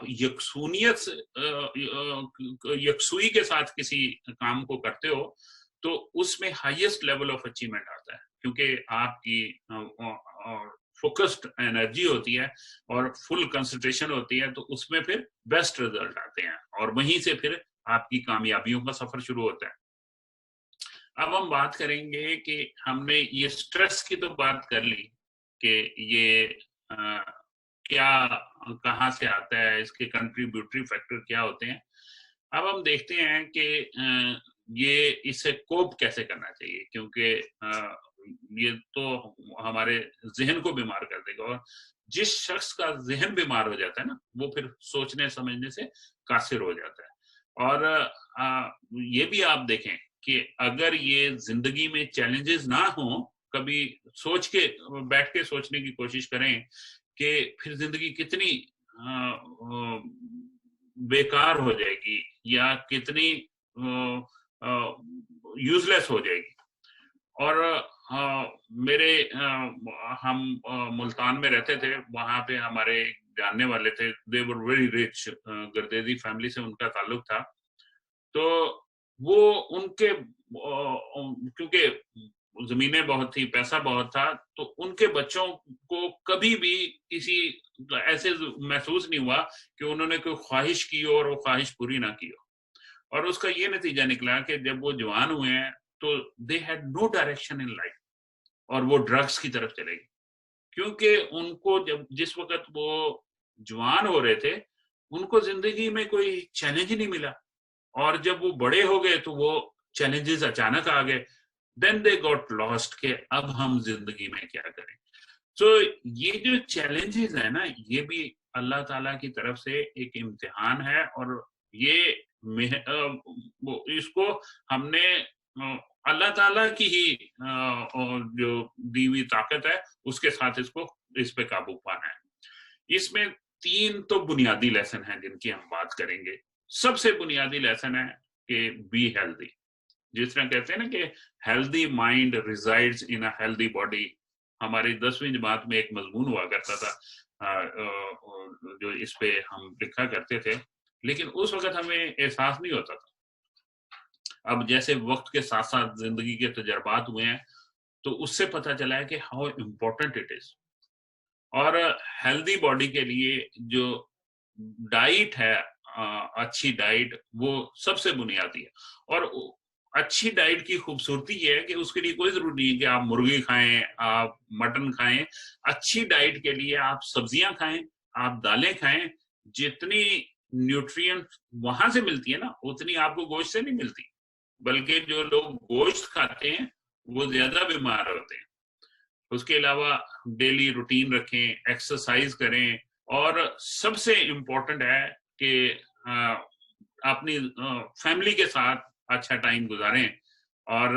यकसुई के साथ किसी काम को करते हो, तो उसमें हाईएस्ट लेवल ऑफ अचीवमेंट आता है, क्योंकि आपकी फोकस्ड एनर्जी होती है और फुल कंसंट्रेशन होती है, तो उसमें फिर बेस्ट रिजल्ट आते हैं, और वहीं से फिर आपकी कामयाबियों का सफर शुरू होता है। अब हम बात करेंगे कि हमने ये स्ट्रेस की तो बात कर ली कि ये क्या कहाँ से आता है, इसके कंट्रीब्यूटरी फैक्टर क्या होते हैं। अब हम देखते हैं कि ये इससे कोप कैसे करना चाहिए, क्योंकि ये तो हमारे जहन को बीमार कर देगा, और जिस शख्स का जहन बीमार हो जाता है ना, वो फिर सोचने समझने से कासिर हो जाता है। और ये भी आप देखें कि अगर ये जिंदगी में चैलेंजेस ना हो, कभी सोच के बैठ के सोचने की कोशिश करें कि फिर जिंदगी कितनी बेकार हो जाएगी या कितनी यूजलेस हो जाएगी। और हम मुल्तान में रहते थे, वहां पे हमारे जानने वाले थे, they were very rich, Gardezi family से उनका ताल्लुक था। तो वो उनके क्योंकि जमीनें बहुत थी, पैसा बहुत था, तो उनके बच्चों को कभी भी किसी ऐसे महसूस नहीं हुआ कि उन्होंने कोई ख्वाहिश की हो और वो ख्वाहिश पूरी ना की हो। और उसका ये नतीजा निकला कि जब वो जवान हुए हैं तो they had no direction in life, और वो ड्रग्स की तरफ चले गए, क्योंकि उनको जिस वक्त वो जवान हो रहे थे उनको जिंदगी में कोई चैलेंज ही नहीं मिला, और जब वो बड़े हो गए तो वो चैलेंजेस अचानक आ गए। देन दे गॉट लॉस्ट कि अब हम जिंदगी में क्या करें। सो ये जो चैलेंजेस है ना, ये भी अल्लाह ताला की तरफ से एक इम्तिहान है, और ये इसको हमने अल्लाह ताला की ही जो दी हुई ताकत है उसके साथ इस पे काबू पाना है। इसमें 3 तो बुनियादी लेसन हैं जिनकी हम बात करेंगे। सबसे बुनियादी लेसन है कि बी हेल्दी। जिस तरह कहते हैं ना कि healthy mind resides in a healthy body. हमारी 10वीं जमात में एक मजमून हुआ करता था जो इस पे हम लिखा करते थे, लेकिन उस वक्त हमें एहसास नहीं होता था। अब जैसे वक्त के साथ साथ जिंदगी के तजर्बात हुए हैं तो उससे पता चला है कि हाउ इम्पोर्टेंट इट इज। और हेल्दी बॉडी के लिए जो डाइट है, अच्छी डाइट, वो सबसे बुनियादी है। और अच्छी डाइट की खूबसूरती ये है कि उसके लिए कोई जरूरी नहीं है कि आप मुर्गी खाएं, आप मटन खाएं। अच्छी डाइट के लिए आप सब्जियां खाएं, आप दालें खाएं। जितनी न्यूट्रिएंट वहां से मिलती है ना, उतनी आपको गोश्त से नहीं मिलती। बल्कि जो लोग गोश्त खाते हैं वो ज्यादा बीमार होते हैं। उसके अलावा डेली रूटीन रखें, एक्सरसाइज करें, और सबसे इम्पोर्टेंट है कि अपनी फैमिली के साथ अच्छा टाइम गुजारें। और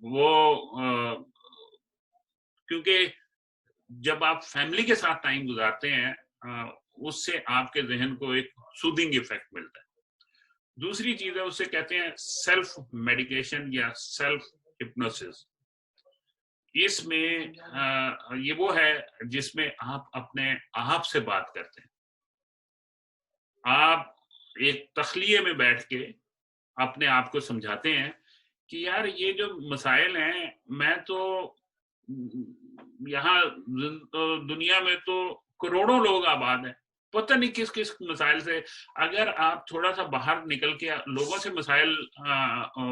वो क्योंकि जब आप फैमिली के साथ टाइम गुजारते हैं उससे आपके जहन को एक सूदिंग इफेक्ट मिलता है। दूसरी चीज है, उसे कहते हैं सेल्फ मेडिकेशन या सेल्फ हिप्नोसिस। इसमें ये वो है जिसमें आप अपने आप से बात करते हैं। आप एक तखलिए में बैठ के अपने आप को समझाते हैं कि यार ये जो मसाइल हैं, मैं तो यहाँ दुनिया में तो करोड़ों लोग आबाद हैं, पता नहीं किस किस मसाइल से। अगर आप थोड़ा सा बाहर निकल के लोगों से मसाइल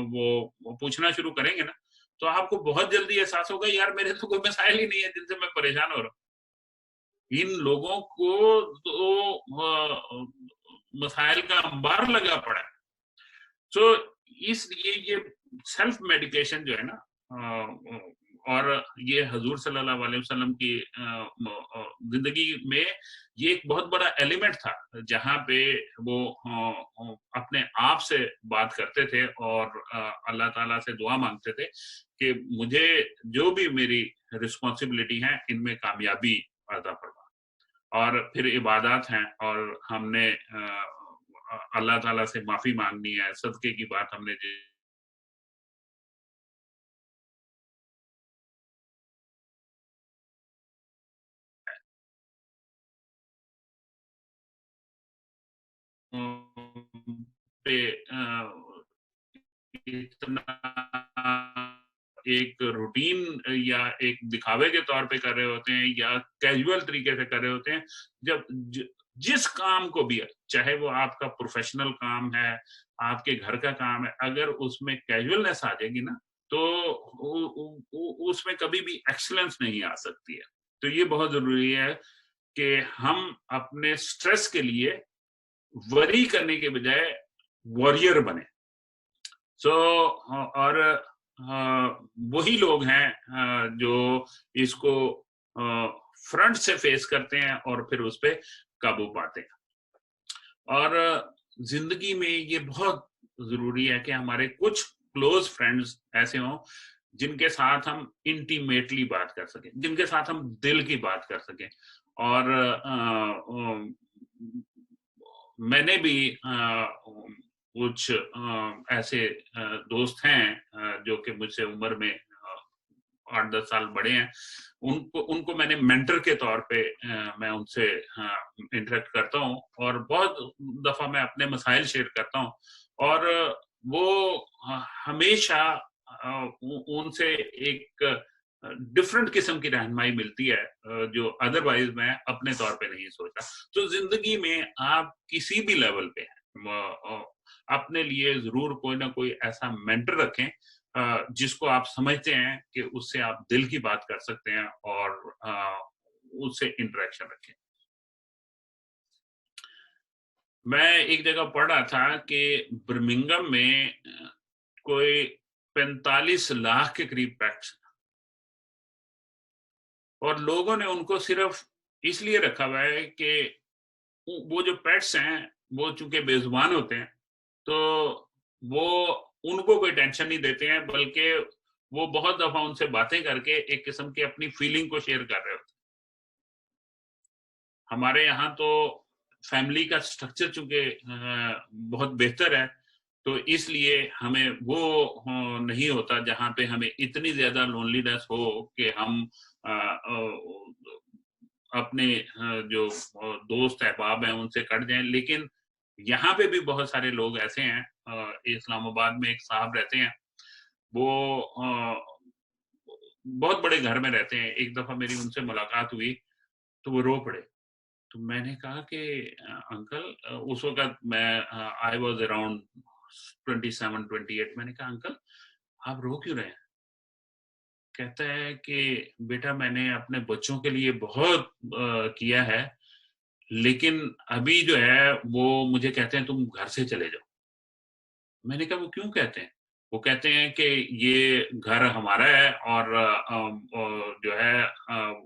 वो पूछना शुरू करेंगे ना, तो आपको बहुत जल्दी एहसास होगा यार मेरे तो कोई मसाइल ही नहीं है जिनसे मैं परेशान हो रहा हूँ। इन लोगों को तो मसाइल का अंबार लगा पड़ा है। तो इसलिए ये सेल्फ मेडिकेशन जो है ना, और ये हजूर सल्लल्लाहु अलैहि वसल्लम की जिंदगी में ये एक बहुत बड़ा एलिमेंट था, जहाँ पे वो अपने आप से बात करते थे और अल्लाह ताला से दुआ मांगते थे कि मुझे जो भी मेरी रिस्पॉन्सिबिलिटी है इनमें कामयाबी अता फरमा। और फिर इबादत हैं, और हमने अल्लाह ताला से माफी मांगनी है, सदके की बात हमने पे इतना एक रूटीन या एक दिखावे के तौर पे कर रहे होते हैं या कैजुअल तरीके से कर रहे होते हैं। जब जिस काम को भी, चाहे वो आपका प्रोफेशनल काम है, आपके घर का काम है, अगर उसमें कैजुअलनेस आ जाएगी ना, तो उसमें कभी भी एक्सीलेंस नहीं आ सकती है। तो ये बहुत जरूरी है कि हम अपने स्ट्रेस के लिए वरी करने के बजाय वॉरियर बने। और वही लोग हैं जो इसको फ्रंट से फेस करते हैं और फिर उस पर काबू पाते हैं। और जिंदगी में ये बहुत जरूरी है कि हमारे कुछ क्लोज फ्रेंड्स ऐसे हों जिनके साथ हम इंटीमेटली बात कर सकें, जिनके साथ हम दिल की बात कर सकें। और मैंने भी कुछ ऐसे दोस्त हैं जो कि मुझसे उम्र में 8-10 साल बड़े हैं। उनको मैंने मेंटर के तौर पे मैं उनसे इंटरेक्ट करता हूँ, और बहुत दफा मैं अपने मसाइल शेयर करता हूँ, और वो हमेशा उनसे एक डिफरेंट किस्म की रहनुमाई मिलती है जो अदरवाइज मैं अपने तौर पे नहीं सोचा। तो जिंदगी में आप किसी भी लेवल पे हैं, अपने लिए जरूर कोई ना कोई ऐसा मेंटर रखें जिसको आप समझते हैं कि उससे आप दिल की बात कर सकते हैं और उससे इंटरेक्शन रखें। मैं एक जगह पढ़ रहा था कि बर्मिंघम में कोई 45 लाख के करीब पेट्स, और लोगों ने उनको सिर्फ इसलिए रखा हुआ है कि वो जो पेट्स हैं वो चूंकि बेजुबान होते हैं, तो वो उनको कोई टेंशन नहीं देते हैं, बल्कि वो बहुत दफा उनसे बातें करके एक किस्म की अपनी फीलिंग को शेयर कर रहे होते हैं। हमारे यहाँ तो फैमिली का स्ट्रक्चर चूंकि बहुत बेहतर है, तो इसलिए हमें वो नहीं होता जहाँ पे हमें इतनी ज्यादा लोनलीनेस हो कि हम अपने जो दोस्त अहबाब हैं उनसे कट जाएं। लेकिन यहाँ पे भी बहुत सारे लोग ऐसे हैं, इस्लामाबाद में एक साहब रहते हैं, वो बहुत बड़े घर में रहते हैं। एक दफा मेरी उनसे मुलाकात हुई तो वो रो पड़े। तो मैंने कहा कि अंकल, उस वक्त मैं आई वॉज अराउंड 27-28। मैंने कहा अंकल आप रो क्यों रहे हैं? कहता है कि बेटा मैंने अपने बच्चों के लिए बहुत किया है, लेकिन अभी जो है वो मुझे कहते हैं तुम घर से चले जाओ। मैंने कहा वो क्यों कहते हैं? वो कहते हैं कि ये घर हमारा है और जो है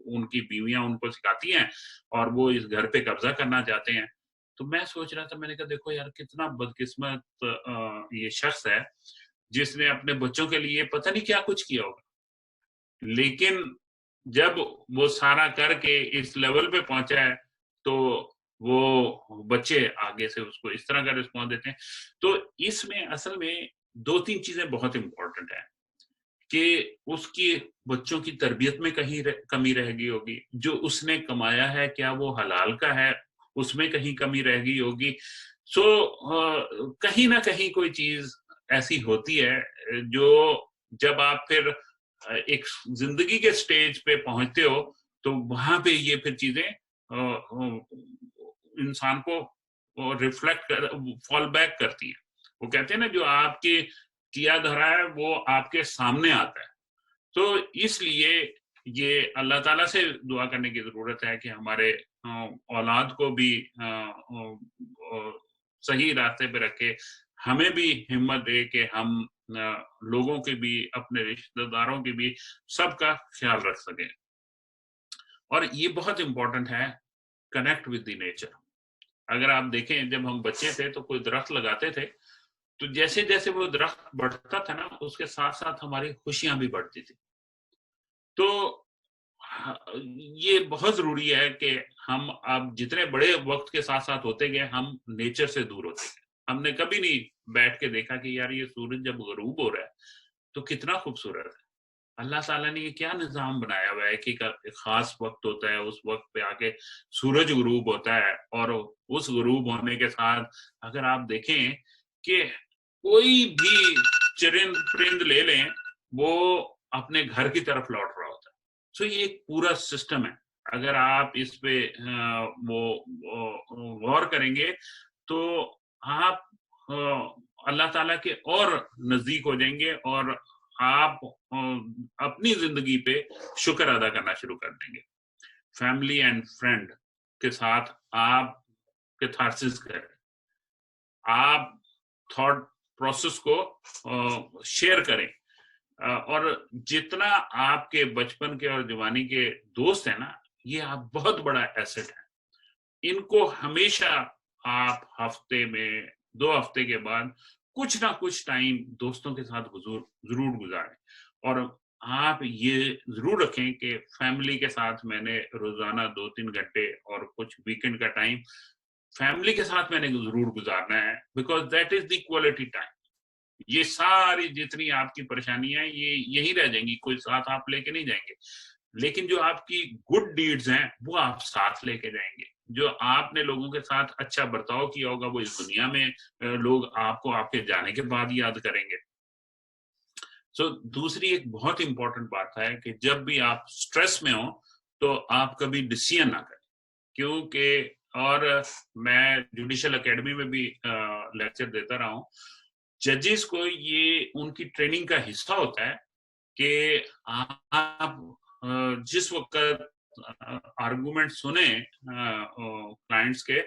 उनकी बीवियां उनको सिखाती हैं और वो इस घर पे कब्जा करना चाहते हैं। तो मैं सोच रहा था, मैंने कहा देखो यार कितना बदकिस्मत ये शख्स है जिसने अपने बच्चों के लिए पता नहीं क्या कुछ किया होगा, लेकिन जब वो सारा करके इस लेवल पे पहुंचा है तो वो बच्चे आगे से उसको इस तरह का रिस्पॉन्स देते हैं। तो इसमें असल में 2-3 चीजें बहुत इंपॉर्टेंट है कि उसकी बच्चों की तरबियत में कहीं कमी रह गई होगी, जो उसने कमाया है क्या वो हलाल का है, उसमें कहीं कमी रह गई होगी। सो कहीं ना कहीं कोई चीज ऐसी होती है जो जब आप फिर एक जिंदगी के स्टेज पे पहुंचते हो तो वहां पे ये फिर चीजें इंसान को रिफ्लेक्ट फॉल बैक करती है। वो कहते हैं ना जो आपके किया धरा है वो आपके सामने आता है। तो इसलिए ये अल्लाह ताला से दुआ करने की जरूरत है कि हमारे औलाद को भी सही रास्ते पे रखे, हमें भी हिम्मत दे कि हम लोगों के भी, अपने रिश्तेदारों के भी, सबका ख्याल रख सकें। और ये बहुत इंपॉर्टेंट है, कनेक्ट विद द नेचर। अगर आप देखें जब हम बच्चे थे तो कोई दरख्त लगाते थे तो जैसे जैसे वो दरख्त बढ़ता था ना उसके साथ साथ हमारी खुशियां भी बढ़ती थी। तो ये बहुत जरूरी है कि हम अब जितने बड़े वक्त के साथ साथ होते गए हम नेचर से दूर होते गए। हमने कभी नहीं बैठ के देखा कि यार ये सूरज जब गरूब हो रहा है तो कितना खूबसूरत है। अल्लाह ताला ने ये क्या निजाम बनाया हुआ है कि एक खास वक्त होता है, उस वक्त पे आके सूरज गरूब होता है और उस गरूब होने के साथ अगर आप देखें कि कोई भी चरिंद परिंद ले लें वो अपने घर की तरफ लौट रहा होता है। सो ये एक पूरा सिस्टम है। अगर आप इस पे वो गौर करेंगे तो आप अल्लाह ताला के और नजदीक हो जाएंगे और आप अपनी जिंदगी पे शुक्र अदा करना शुरू कर देंगे। फैमिली एंड फ्रेंड के साथ आप कैथारसिस करें, आप थॉट प्रोसेस को शेयर करें और जितना आपके बचपन के और जवानी के दोस्त हैं ना, ये आप बहुत बड़ा एसेट है। इनको हमेशा आप हफ्ते में 2 हफ्ते के बाद कुछ ना कुछ टाइम दोस्तों के साथ जरूर गुजारें। और आप ये जरूर रखें कि फैमिली के साथ मैंने रोजाना 2-3 घंटे और कुछ वीकेंड का टाइम फैमिली के साथ मैंने जरूर गुजारना है, because that is the quality time. ये सारी जितनी आपकी परेशानियां ये यही रह जाएंगी, कोई साथ आप लेके नहीं जाएंगे, लेकिन जो आपकी गुड डीड्स हैं वो आप साथ लेके जाएंगे। जो आपने लोगों के साथ अच्छा बर्ताव किया होगा वो इस दुनिया में लोग आपको आपके जाने के बाद याद करेंगे। सो दूसरी एक बहुत इंपॉर्टेंट बात है कि जब भी आप स्ट्रेस में हो तो आप कभी डिसीजन ना करें, क्योंकि और मैं जुडिशियल एकेडमी में भी लेक्चर देता रहा हूँ। जजेस को ये उनकी ट्रेनिंग का हिस्सा होता है कि आप जिस वक्त आर्गुमेंट सुने क्लाइंट्स के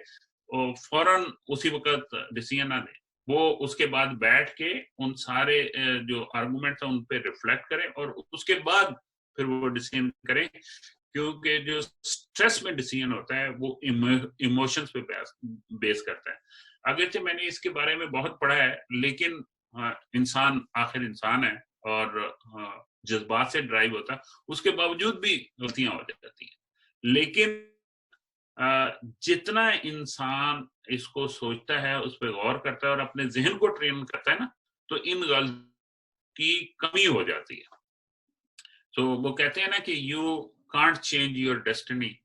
फौरन उसी वक्त डिसीजन ना दें, वो उसके बाद बैठ के उन सारे जो आर्गुमेंट्स हैं उन पे रिफ्लेक्ट करें और उसके बाद फिर वो डिसीजन करें, क्योंकि जो स्ट्रेस में डिसीजन होता है वो इमोशंस पे बेस करता है। अगरचे मैंने इसके बारे में बहुत पढ़ा है, लेकिन इंसान आखिर इंसान है और जज्बात से ड्राइव होता है, उसके बावजूद भी गलतियां हो जाती हैं। लेकिन जितना इंसान इसको सोचता है, उस पर गौर करता है और अपने जहन को ट्रेन करता है ना, तो इन गलती की कमी हो जाती है। तो वो कहते हैं ना कि you can't change your destiny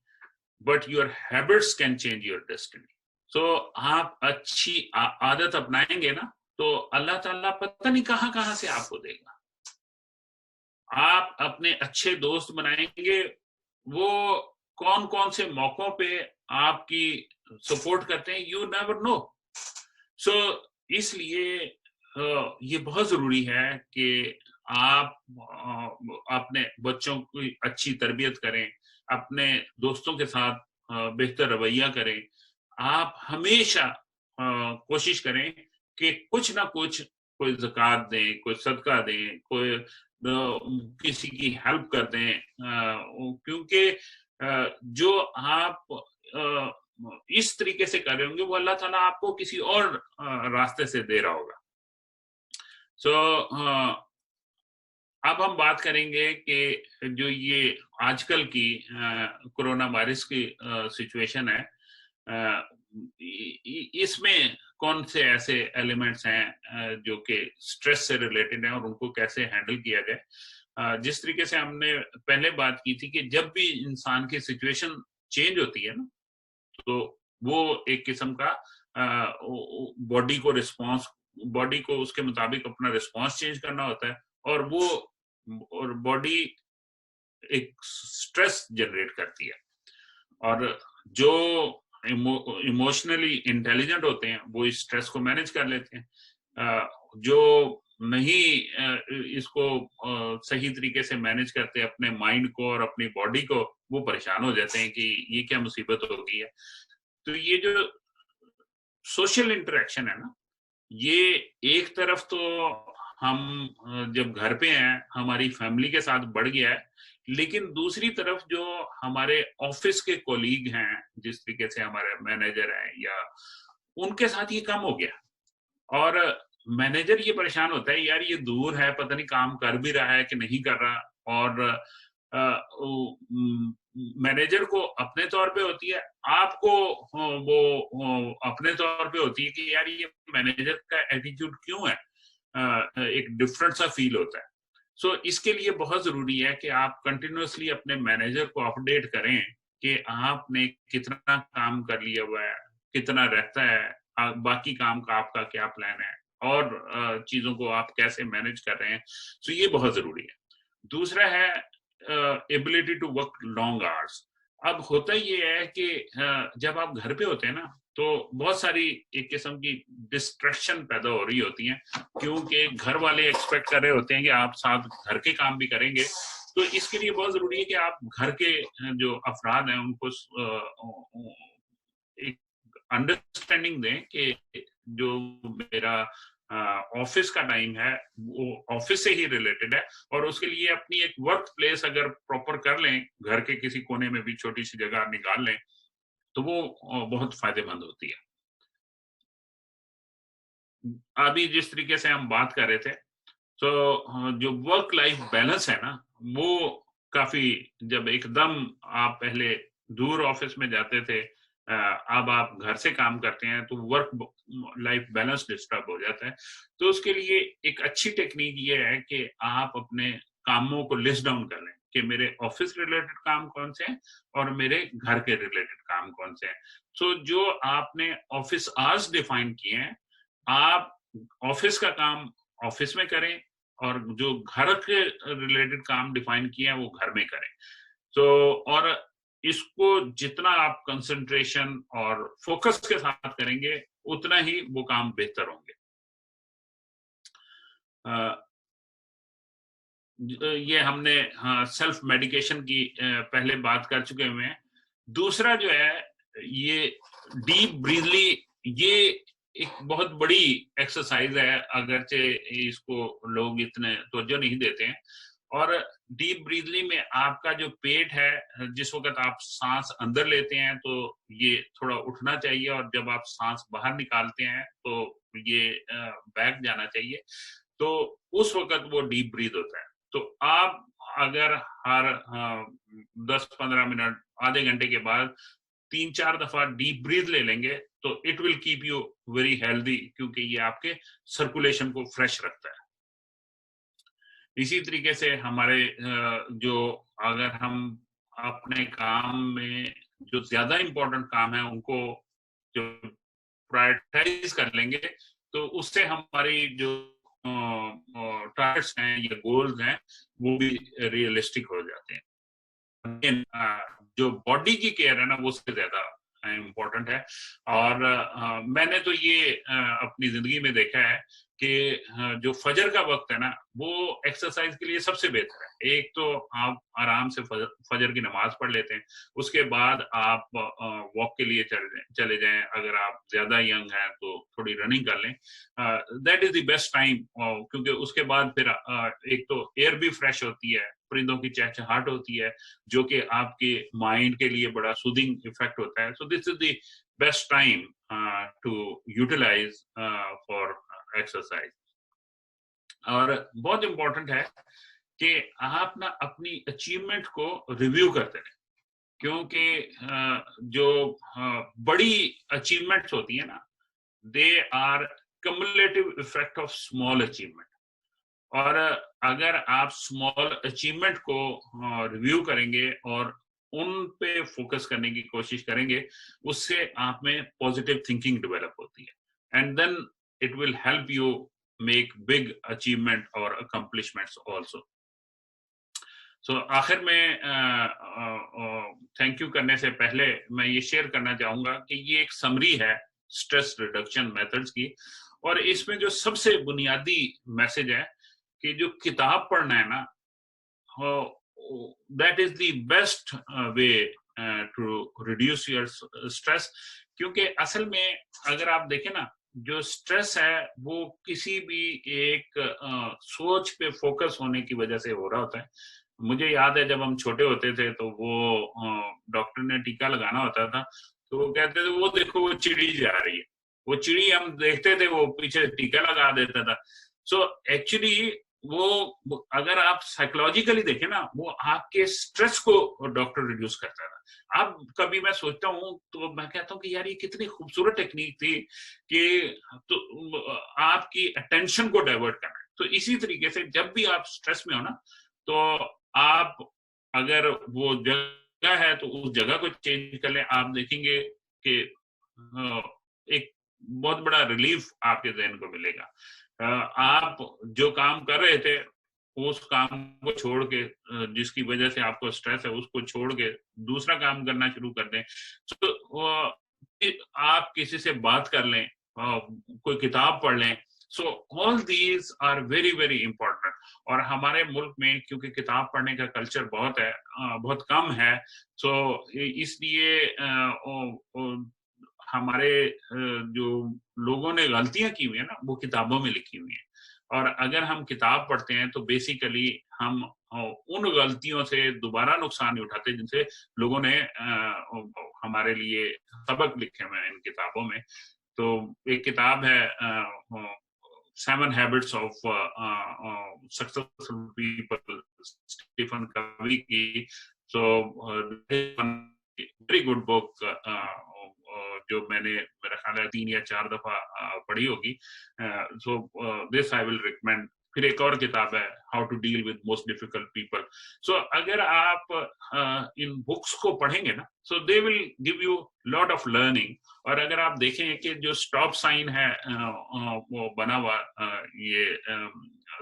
but your habits can change your destiny. So आप अच्छी आदत अपनाएंगे ना तो अल्लाह ताला पता नहीं कहां से आपको देगा। आप अपने अच्छे दोस्त बनाएंगे, वो कौन कौन से मौकों पे आपकी सपोर्ट करते हैं, यू नेवर नो। सो इसलिए ये बहुत जरूरी है कि आप अपने बच्चों की अच्छी तरबियत करें, अपने दोस्तों के साथ बेहतर रवैया करें। आप हमेशा कोशिश करें कि कुछ ना कुछ, कोई ज़कात दें, कोई सदका दें, कोई किसी की हेल्प कर दें, क्योंकि जो आप इस तरीके से कर रहे होंगे वो अल्लाह ताला आपको किसी और रास्ते से दे रहा होगा। सो अब हम बात करेंगे कि जो ये आजकल की कोरोना वायरस की सिचुएशन है, इसमें कौन से ऐसे एलिमेंट्स हैं जो कि स्ट्रेस से रिलेटेड हैं और उनको कैसे हैंडल किया जाए। जिस तरीके से हमने पहले बात की थी कि जब भी इंसान की सिचुएशन चेंज होती है ना, तो वो एक किस्म का बॉडी को उसके मुताबिक अपना रिस्पॉन्स चेंज करना होता है, और बॉडी एक स्ट्रेस जनरेट करती है। और जो इमोशनली इंटेलिजेंट होते हैं वो इस स्ट्रेस को मैनेज कर लेते हैं। जो नहीं इसको सही तरीके से मैनेज करते अपने माइंड को और अपनी बॉडी को, वो परेशान हो जाते हैं कि ये क्या मुसीबत हो गई है। तो ये जो सोशल इंटरेक्शन है ना, ये एक तरफ तो हम जब घर पे हैं हमारी फैमिली के साथ बढ़ गया है, लेकिन दूसरी तरफ जो हमारे ऑफिस के कोलीग हैं, जिस तरीके से हमारे मैनेजर हैं, या उनके साथ ये कम हो गया। और मैनेजर ये परेशान होता है, यार ये दूर है, पता नहीं काम कर भी रहा है कि नहीं कर रहा। और मैनेजर को अपने तौर पे होती है, आपको वो अपने तौर पे होती है कि यार ये मैनेजर का एटीट्यूड क्यों है, एक डिफरेंट सा फील होता है। सो इसके लिए बहुत जरूरी है कि आप कंटिन्यूअसली अपने मैनेजर को अपडेट करें कि आपने कितना काम कर लिया हुआ है, कितना रहता है, बाकी काम का आपका क्या प्लान है, और चीजों को आप कैसे मैनेज कर रहे हैं। सो ये बहुत जरूरी है। दूसरा है ability to work long hours. अब होता ये है कि जब आप घर पे होते हैं ना, तो बहुत सारी एक किस्म की डिस्ट्रैक्शन पैदा हो रही होती हैं, क्योंकि घर वाले एक्सपेक्ट कर रहे होते हैं कि आप साथ घर के काम भी करेंगे। तो इसके लिए बहुत जरूरी है कि आप घर के जो अफराद हैं उनको एक अंडरस्टैंडिंग दें कि जो मेरा ऑफिस का टाइम है वो ऑफिस से ही रिलेटेड है, और उसके लिए अपनी एक वर्क प्लेस अगर प्रॉपर कर लें, घर के किसी कोने में भी छोटी सी जगह निकाल लें, तो वो बहुत फायदेमंद होती है। अभी जिस तरीके से हम बात कर रहे थे, तो जो वर्क लाइफ बैलेंस है ना, वो काफी, जब एकदम आप पहले दूर ऑफिस में जाते थे, अब आप घर से काम करते हैं, तो वर्क लाइफ बैलेंस डिस्टर्ब हो जाता है। तो उसके लिए एक अच्छी टेक्निक ये है कि आप अपने कामों को लिस्ट डाउन कर लें कि मेरे ऑफिस रिलेटेड काम कौन से हैं और मेरे घर के रिलेटेड काम कौन से हैं। सो जो आपने ऑफिस आवर्स डिफाइन किए हैं, आप ऑफिस का काम ऑफिस में करें, और जो घर के रिलेटेड काम डिफाइन किए हैं वो घर में करें। तो और इसको जितना आप कंसंट्रेशन और फोकस के साथ करेंगे, उतना ही वो काम बेहतर होंगे। ये हमने सेल्फ मेडिकेशन की पहले बात कर चुके हुए हैं। दूसरा जो है ये डीप ब्रीथली, ये एक बहुत बड़ी एक्सरसाइज है, अगरचे इसको लोग इतने तवज्जो नहीं देते हैं। और डीप ब्रीथली में आपका जो पेट है, जिस वक्त आप सांस अंदर लेते हैं तो ये थोड़ा उठना चाहिए, और जब आप सांस बाहर निकालते हैं तो ये बैक जाना चाहिए। तो उस वक्त वो डीप ब्रीथ होता है। तो आप अगर हर 10-15 मिनट, आधे घंटे के बाद 3-4 दफा डीप ब्रीथ ले लेंगे, तो it will keep you very healthy, क्योंकि ये आपके सर्कुलेशन को फ्रेश रखता है। इसी तरीके से हमारे जो, अगर हम अपने काम में जो ज्यादा इंपॉर्टेंट काम है उनको जो प्रायोरिटाइज कर लेंगे, तो उससे हमारी जो टारगेट्स हैं या गोल्स हैं वो भी रियलिस्टिक हो जाते हैं। जो बॉडी की केयर है ना, वो उससे ज्यादा इम्पोर्टेंट है। और मैंने तो ये अपनी जिंदगी में देखा है कि जो फजर का वक्त है ना वो एक्सरसाइज के लिए सबसे बेहतर है। एक तो आप आराम से फजर की नमाज पढ़ लेते हैं, उसके बाद आप वॉक के लिए चले जाएं, अगर आप ज्यादा यंग हैं तो थोड़ी रनिंग कर लें, that is the best time, क्योंकि उसके बाद फिर एक तो एयर भी फ्रेश होती है, परिंदों की चहचहाहट होती है जो कि आपके माइंड के लिए बड़ा सूदिंग इफेक्ट होता है। So this is the best time to utilise for exercise. और बहुत इंपॉर्टेंट है कि आप ना अपनी अचीवमेंट को रिव्यू करते रहें, क्योंकि जो बड़ी अचीवमेंट्स होती है ना, they are cumulative effect of small achievement. और अगर आप स्मॉल अचीवमेंट को रिव्यू करेंगे और उन पे फोकस करने की कोशिश करेंगे, उससे आप में पॉजिटिव थिंकिंग डेवलप होती है, and then it will help you make big achievement और अकम्पलिशमेंट्स ऑल्सो। सो आखिर में थैंक यू करने से पहले मैं ये शेयर करना चाहूंगा कि ये एक समरी है स्ट्रेस रिडक्शन मेथड्स की, और इसमें जो सबसे बुनियादी मैसेज है कि जो किताब पढ़ना है ना, that is the best way to reduce your stress. क्योंकि असल में अगर आप देखें ना, जो स्ट्रेस है वो किसी भी एक सोच पे फोकस होने की वजह से हो रहा होता है। मुझे याद है जब हम छोटे होते थे तो वो डॉक्टर ने टीका लगाना होता था तो वो कहते थे वो देखो वो चिड़ी जा रही है, वो चिड़ी हम देखते थे, वो पीछे टीका लगा देता था। सो एक्चुअली वो अगर आप साइकोलॉजिकली देखें ना, वो आपके स्ट्रेस को डॉक्टर रिड्यूस करता था। अब कभी मैं सोचता हूँ तो मैं कहता हूँ कि यार ये कितनी खूबसूरत टेक्निक थी कि तो आपकी अटेंशन को डाइवर्ट करना। तो इसी तरीके से जब भी आप स्ट्रेस में हो ना, तो आप अगर वो जगह है तो उस जगह को चेंज कर लें, आप देखेंगे कि एक बहुत बड़ा रिलीफ आपके ज़हन को मिलेगा। आप जो काम कर रहे थे उस काम को छोड़ के, जिसकी वजह से आपको स्ट्रेस है, उसको छोड़ के दूसरा काम करना शुरू कर दें। तो आप किसी से बात कर लें, कोई किताब पढ़ लें। So all these are very very important. और हमारे मुल्क में क्योंकि किताब पढ़ने का कल्चर बहुत कम है, सो इसलिए हमारे जो लोगों ने गलतियां की हुई है ना, वो किताबों में लिखी हुई है। और अगर हम किताब पढ़ते हैं तो बेसिकली हम उन गलतियों से दोबारा नुकसान नहीं उठाते जिनसे लोगों ने हमारे लिए सबक लिखे हुए हैं इन किताबों में। तो एक किताब है 7 Habits of Successful People, Stephen Covey की। सो वेरी गुड बुक, जो मैंने मेरा ख्याल है 3 या 4 दफा पढ़ी होगी। So this I will recommend. फिर एक और किताब है how to deal with most difficult people. So अगर आप इन बुक्स को पढ़ेंगे ना, so they will give you lot of learning. और अगर आप देखें कि जो स्टॉप साइन है वो बना हुआ ये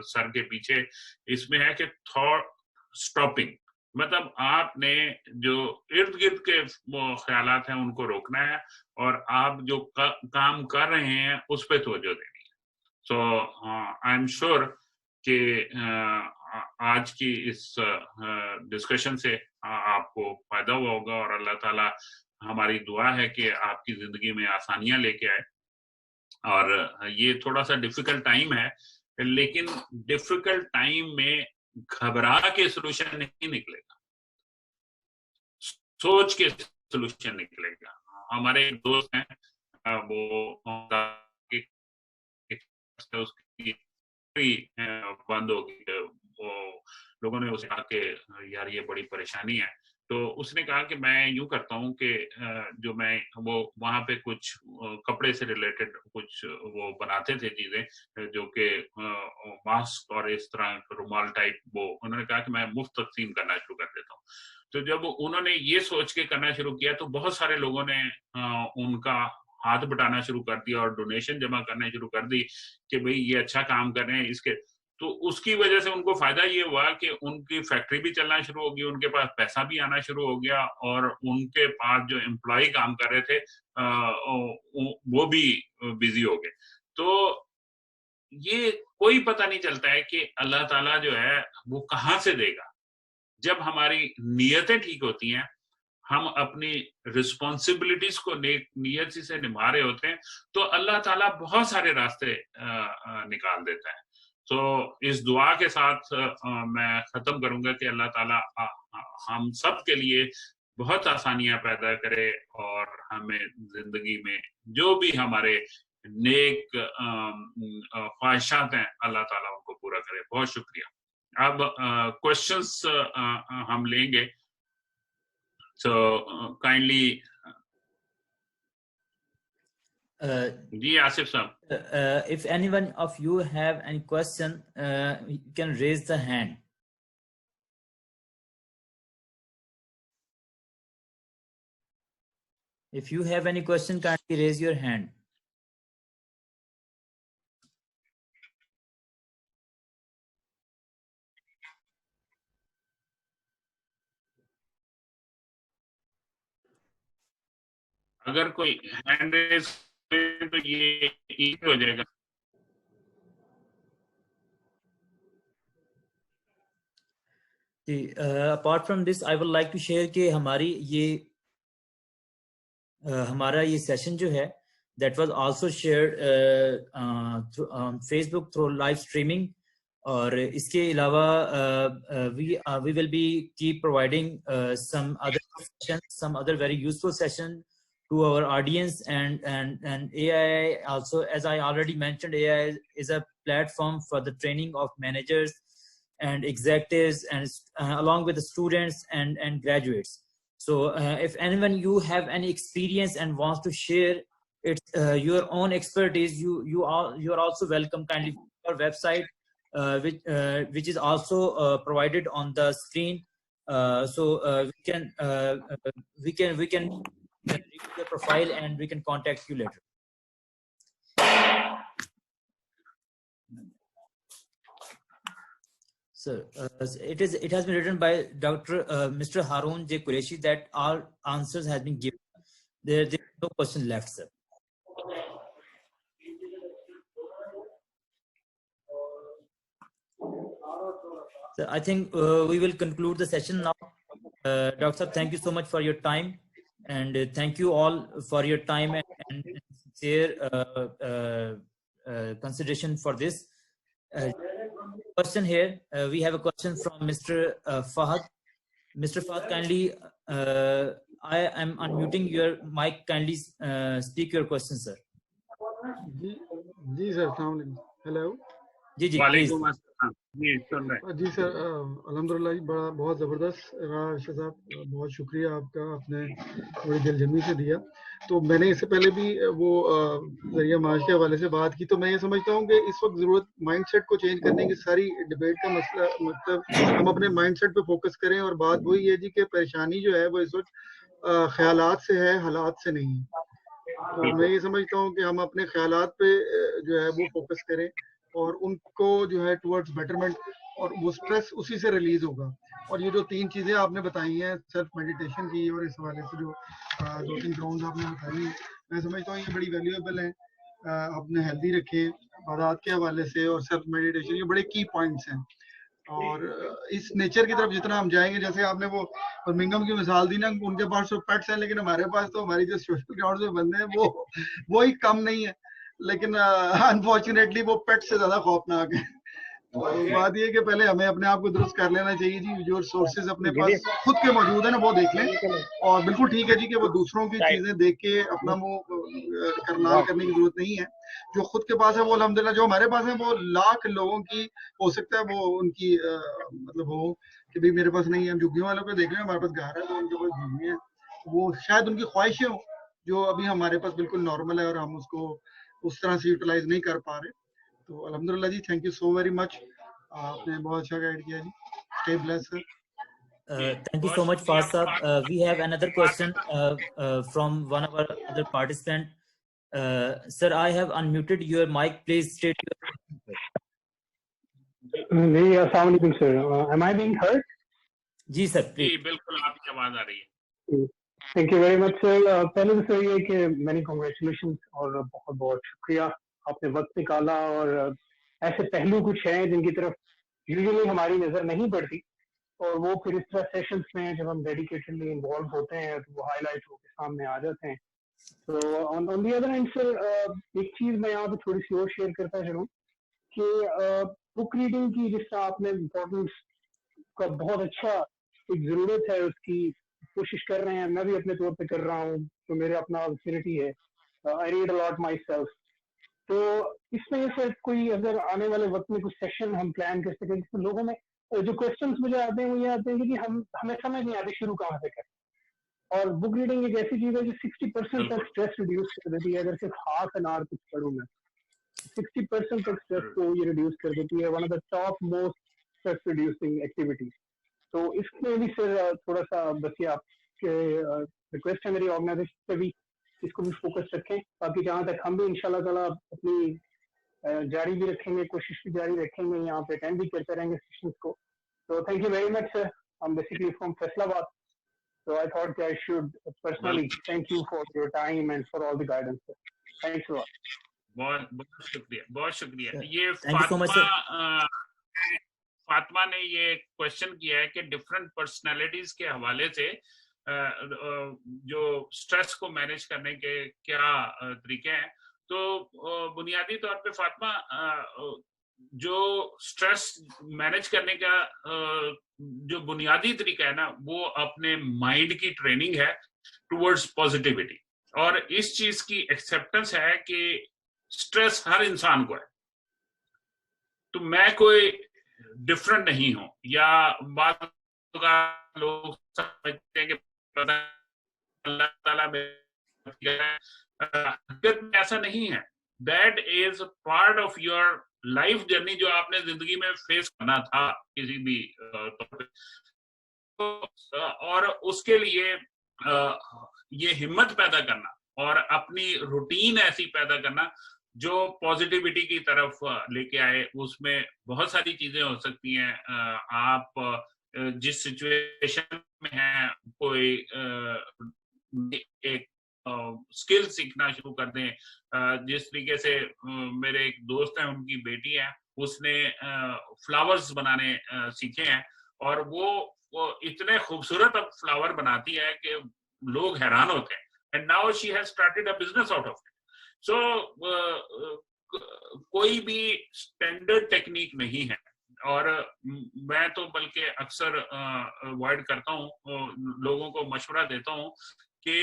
सर के पीछे, इसमें है कि थॉट स्टॉपिंग, मतलब आपने जो इर्द गिर्द के ख्यालात हैं उनको रोकना है और आप जो काम कर रहे हैं उस पर तवज्जो देनी है। सो आई एम श्योर कि आज की इस डिस्कशन से आपको फायदा हुआ होगा, और अल्लाह ताला हमारी दुआ है कि आपकी जिंदगी में आसानियां लेके आए। और ये थोड़ा सा डिफिकल्ट टाइम है, लेकिन डिफिकल्ट टाइम में घबरा के सोल्यूशन नहीं निकलेगा, सोच के सोल्यूशन निकलेगा। हमारे एक दोस्त हैं, वो उसकी बंद हो गई, वो लोगों ने उसे कहा कि यार ये बड़ी परेशानी है। तो उसने कहा कि मैं यूं करता हूं कि जो मैं वो वहां पे कुछ कपड़े से रिलेटेड कुछ वो बनाते थे चीजें जो कि मास्क और इस तरह रुमाल टाइप, वो उन्होंने कहा कि मैं मुफ्त तकसीम करना शुरू कर देता हूँ। तो जब उन्होंने ये सोच के करना शुरू किया तो बहुत सारे लोगों ने उनका हाथ बटाना शुरू कर दिया और डोनेशन जमा करना शुरू कर दी कि भाई ये अच्छा काम कर रहे हैं इसके। तो उसकी वजह से उनको फायदा ये हुआ कि उनकी फैक्ट्री भी चलना शुरू होगी, उनके पास पैसा भी आना शुरू हो गया, और उनके पास जो एम्प्लॉय काम कर रहे थे वो भी बिजी हो गए। तो یہ کوئی پتہ نہیں چلتا ہے کہ اللہ تعالیٰ جو ہے وہ کہاں سے دے گا. جب ہماری نیتیں ٹھیک ہوتی ہیں, ہم اپنی رسپانسبلٹیز کو نیت سے نبھا رہے ہوتے ہیں, تو اللہ تعالیٰ بہت سارے راستے نکال دیتا ہے. تو اس دعا کے ساتھ میں ختم کروں گا کہ اللہ تعالیٰ ہم سب کے لیے بہت آسانیاں پیدا کرے, اور ہمیں زندگی میں جو بھی ہمارے نیک خواہشات ہیں اللہ تعالیٰ ان کو پورا کرے. بہت شکریہ. اب کوشچنس ہم لیں گے. So kindly جی آصف صاحب, if anyone of you have any question, you can raise the hand. If you have any question, kindly raise your hand. اگر کوئی ہینڈ ریز تو یہ ایزی ہو جائے گا. Apart from this, I would like to share کہ ہمارا یہ session جو ہے that was also shared on Facebook through live streaming. اور اس کے علاوہ we will be keep providing some other sessions, some other very useful session to our audience, and AI also, as I already mentioned, AI is a platform for the training of managers and executives, and along with the students and graduates. So if anyone you have any experience and wants to share your own expertise, you are also welcome. Kindly our website, which is also provided on the screen. So we can read your profile and we can contact you later. So it has been written by Dr. Mr. Harun J. Qureshi that all answers has been given. There is no question left, sir. So I think we will conclude the session now. Dr. Thank you so much for your time, and thank you all for your time and sincere consideration for this. Question here. We have a question from Mr. Fahad. Mr. Fahad, kindly, I am unmuting your mic. Kindly speak your question, sir. جی سر السلام علیکم. Hello. جی جی وعلیکم السلام. جی سر الحمد للہ جی بہت زبردست. ارشد صاحب بہت شکریہ آپ کا, آپ نے بڑی دل جمعی سے دیا. تو میں نے اس سے پہلے بھی وہ ذریعہ معاش کے حوالے سے بات کی, تو میں یہ سمجھتا ہوں کہ اس وقت ضرورت مائنڈ سیٹ کو چینج کرنے کی. ساری ڈبیٹ کا مسئلہ مطلب ہم اپنے مائنڈ سیٹ پہ فوکس کریں, اور بات وہی ہے جی کہ پریشانی جو ہے وہ اس وقت خیالات سے ہے, حالات سے نہیں. تو میں یہ سمجھتا ہوں کہ ہم اپنے خیالات پہ جو ہے وہ فوکس کریں, اور ان کو جو ہے ٹورڈز بیٹرمنٹ, اور وہ سٹریس اسی سے ریلیز ہوگا. اور یہ جو 3 چیزیں آپ نے بتائی ہیں سیلف میڈیٹیشن کی, اور اس حوالے سے جو 2-3 گراؤنڈز آپ نے بتائی ہیں, میں سمجھتا ہوں یہ بڑی ویلیویبل ہیں. اپنے ہیلدی رکھیں عبادات کے حوالے سے, اور سیلف میڈیٹیشن, یہ بڑے کی پوائنٹس ہیں. اور اس نیچر کی طرف جتنا ہم جائیں گے, جیسے آپ نے وہ برمنگھم کی مثال دی نا, ان کے پاس تو پیٹس ہیں, لیکن ہمارے پاس تو ہماری جو سوشل گراؤنڈ میں بندے ہیں وہی کم نہیں ہے, لیکن انفارچونیٹلی وہ پیٹ سے زیادہ خوفناک ہے. بات یہ کہ پہلے ہمیں اپنے آپ کو درست کر لینا چاہیے جی. جو سورسز اپنے پاس خود کے موجود ہیں نا وہ دیکھ لیں, اور بالکل ٹھیک ہے جی کہ وہ دوسروں کی چیزیں دیکھ کے اپنا وہ کرنے کی ضرورت نہیں ہے. جو خود کے پاس ہے وہ الحمدللہ, جو ہمارے پاس ہے وہ لاکھ لوگوں کی ہو سکتا ہے وہ ان کی مطلب ہو کہ بھائی میرے پاس نہیں ہے. جھگیوں والوں کو دیکھ لیں, ہمارے پاس گھر ہے تو ان کے پاس جھگیاں ہیں, وہ شاید ان کی خواہشیں ہوں جو ابھی ہمارے پاس بالکل نارمل ہے, اور ہم اس کو اس طرح سے یوٹیلائز نہیں کر پا رہے. تو الحمدللہ جی, thank you so very much, آپ نے بہت اچھا گائیڈ کیا جی. Stay blessed sir. Thank you so much, Fahad Saab. We have another question from one of our other participant. Sir, I have unmuted your mic. Please state your question. السلام علیکم سر. Am I being heard? جی سر جی بالکل آپ کی آواز آ رہی ہے. Thank you very much سر. پہلے تو سر یہ کہ مینی کنگریچولیشن, اور بہت بہت شکریہ, آپ نے وقت نکالا اور ऐसे पहलू कुछ हैं जिनकी तरफ यूजुअली हमारी नजर नहीं पड़ती, और वो फिर इस तरह सेशंस में जब हम डेडिकेटेडली इन्वॉल्व होते हैं तो वो हाईलाइट होकर सामने आ जाते हैं. तो on the other hand sir, एक चीज मैं यहाँ पे थोड़ी सी और शेयर करता चलूँ कि बुक रीडिंग की जिस तरह आपने इम्पोर्टेंस का बहुत अच्छा एक जरूरत है उसकी कोशिश कर रहे हैं, मैं भी अपने तौर पे कर रहा हूँ, तो मेरे अपना ऑपर्चुनिटी है. I read a lot my self. तो इसमें से कोई अगर आने वाले वक्त में कुछ सेशन हम प्लान कर सकें जिसमें लोगों में जो क्वेश्चंस मुझे आते हैं वो ये आते हैं कि हमें समझ नहीं आती शुरू कहाँ से करें. और बुक रीडिंग एक ऐसी चीज है जो 60% तक स्ट्रेस रिड्यूस कर देती है. अगर सिर्फ हाफ एन आवर कुछ पढ़ूं मैं, 60% तक स्ट्रेस को ये रिड्यूस कर देती है. One of the top most stress reducing activity. तो इसमें भी सर थोड़ा सा बस ये आपके रिक्वेस्ट है मेरी ऑर्गेनाइजेशन पे भी इसको भी फोकस रखें, ताकि जहाँ तक हम भी इंशाल्लाह ताला अपनी जारी भी रखेंगे, कोशिश भी जारी रखेंगे, यहाँ पे अटेंड भी करते रहेंगे सेशंस को. तो thank you very much sir. I am basically from Faisalabad, so I thought I should personally thank you for your time and for all the guidance sir. Thanks a lot. बहुत बहुत शुक्रिया, बहुत शुक्रिया. ये Thank you so much, Fatima ने ये question किया है कि डिफरेंट पर्सनालिटीज के हवाले से जो स्ट्रेस को मैनेज करने के क्या तरीके हैं. तो बुनियादी तौर पे फातिमा, जो स्ट्रेस मैनेज करने का जो बुनियादी तरीका है ना, वो अपने माइंड की ट्रेनिंग है टुवर्ड्स पॉजिटिविटी. और इस चीज की एक्सेप्टेंस है कि स्ट्रेस हर इंसान को है. तो मैं कोई डिफरेंट नहीं हूं, या बात लोग समझते हैं कि अल्लाह ताला में ऐसा नहीं है. That is part of your life journey जो आपने जिंदगी में फेस करना था किसी भी तौर पे. और उसके लिए ये हिम्मत पैदा करना और अपनी रूटीन ऐसी पैदा करना जो पॉजिटिविटी की तरफ लेके आए. उसमें बहुत सारी चीजें हो सकती हैं. आप जिस सिचुएशन में हैं, कोई एक स्किल सीखना शुरू कर दें. जिस तरीके से मेरे एक दोस्त हैं, उनकी बेटी है, उसने फ्लावर्स बनाने सीखे हैं, और वो इतने खूबसूरत अब फ्लावर बनाती है कि लोग हैरान होते हैं. And now she has started a business out of it. So कोई भी स्टैंडर्ड टेक्निक नहीं है. और मैं तो बल्कि अक्सर अवॉइड करता हूँ, लोगों को मशवरा देता हूँ कि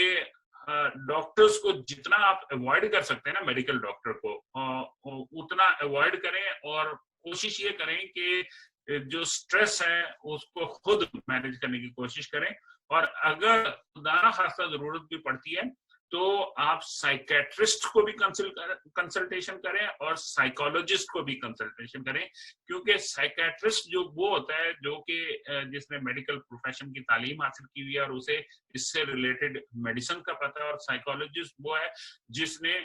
डॉक्टर्स को जितना आप अवॉइड कर सकते हैं ना, मेडिकल डॉक्टर को उतना अवॉइड करें, और कोशिश ये करें कि जो स्ट्रेस है उसको खुद मैनेज करने की कोशिश करें. और अगर खुदा खासा जरूरत भी पड़ती है तो आप साइकेट्रिस्ट को भी कंसल्टेशन करें और साइकोलॉजिस्ट को भी कंसल्टेशन करें. क्योंकि साइकेट्रिस्ट जो वो होता है जो कि जिसने मेडिकल प्रोफेशन की तालीम हासिल की हुई है और उसे इससे रिलेटेड मेडिसिन का पता है. और साइकोलॉजिस्ट वो है जिसने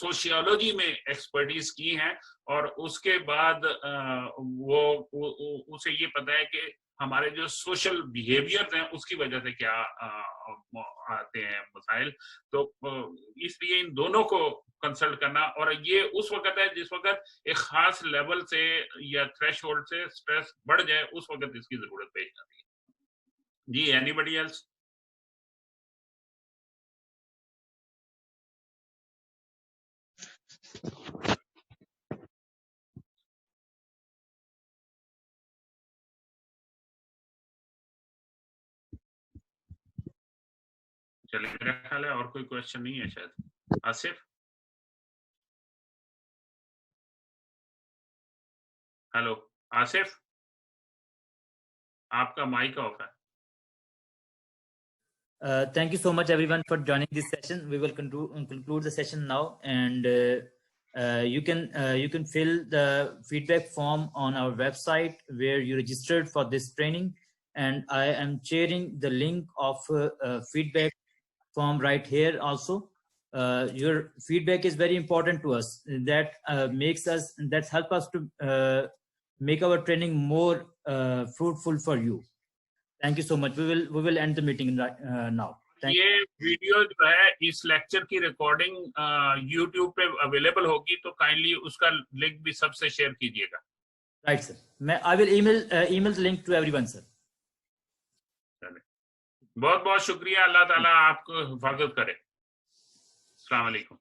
सोशियोलॉजी में एक्सपर्टीज की है, और उसके बाद वो उसे ये पता है कि हमारे जो सोशल बिहेवियर हैं उसकी वजह से क्या आते हैं मसाइल. तो इसलिए इन दोनों को कंसल्ट करना, और ये उस वक्त है जिस वक्त एक खास लेवल से या थ्रेशोल्ड से स्ट्रेस बढ़ जाए, उस वक्त इसकी जरूरत पेश आती है. जी, एनीबडी एल्स? चलिए, मेरा ख्याल है और कोई क्वेश्चन नहीं है शायद. आसिफ? हेलो आसिफ, आपका माइक ऑफ है. Thank you so much everyone for joining this session. We will conclude the session now, and you can fill the feedback form on our website where you registered for this training, and I am sharing the link of feedback form right here also. Your feedback is very important to us. That help us to make our training more fruitful for you. Thank you so much. We will end the meeting now. یہ video جو ہے اس lecture کی recording YouTube پہ available ہوگی تو kindly اس کا link بھی سب سے شیئر کیجیے گا. رائٹ سر, میں I will email link to everyone sir. بہت بہت شکریہ. اللہ تعالیٰ آپ کو حفاظت کرے. السلام علیکم.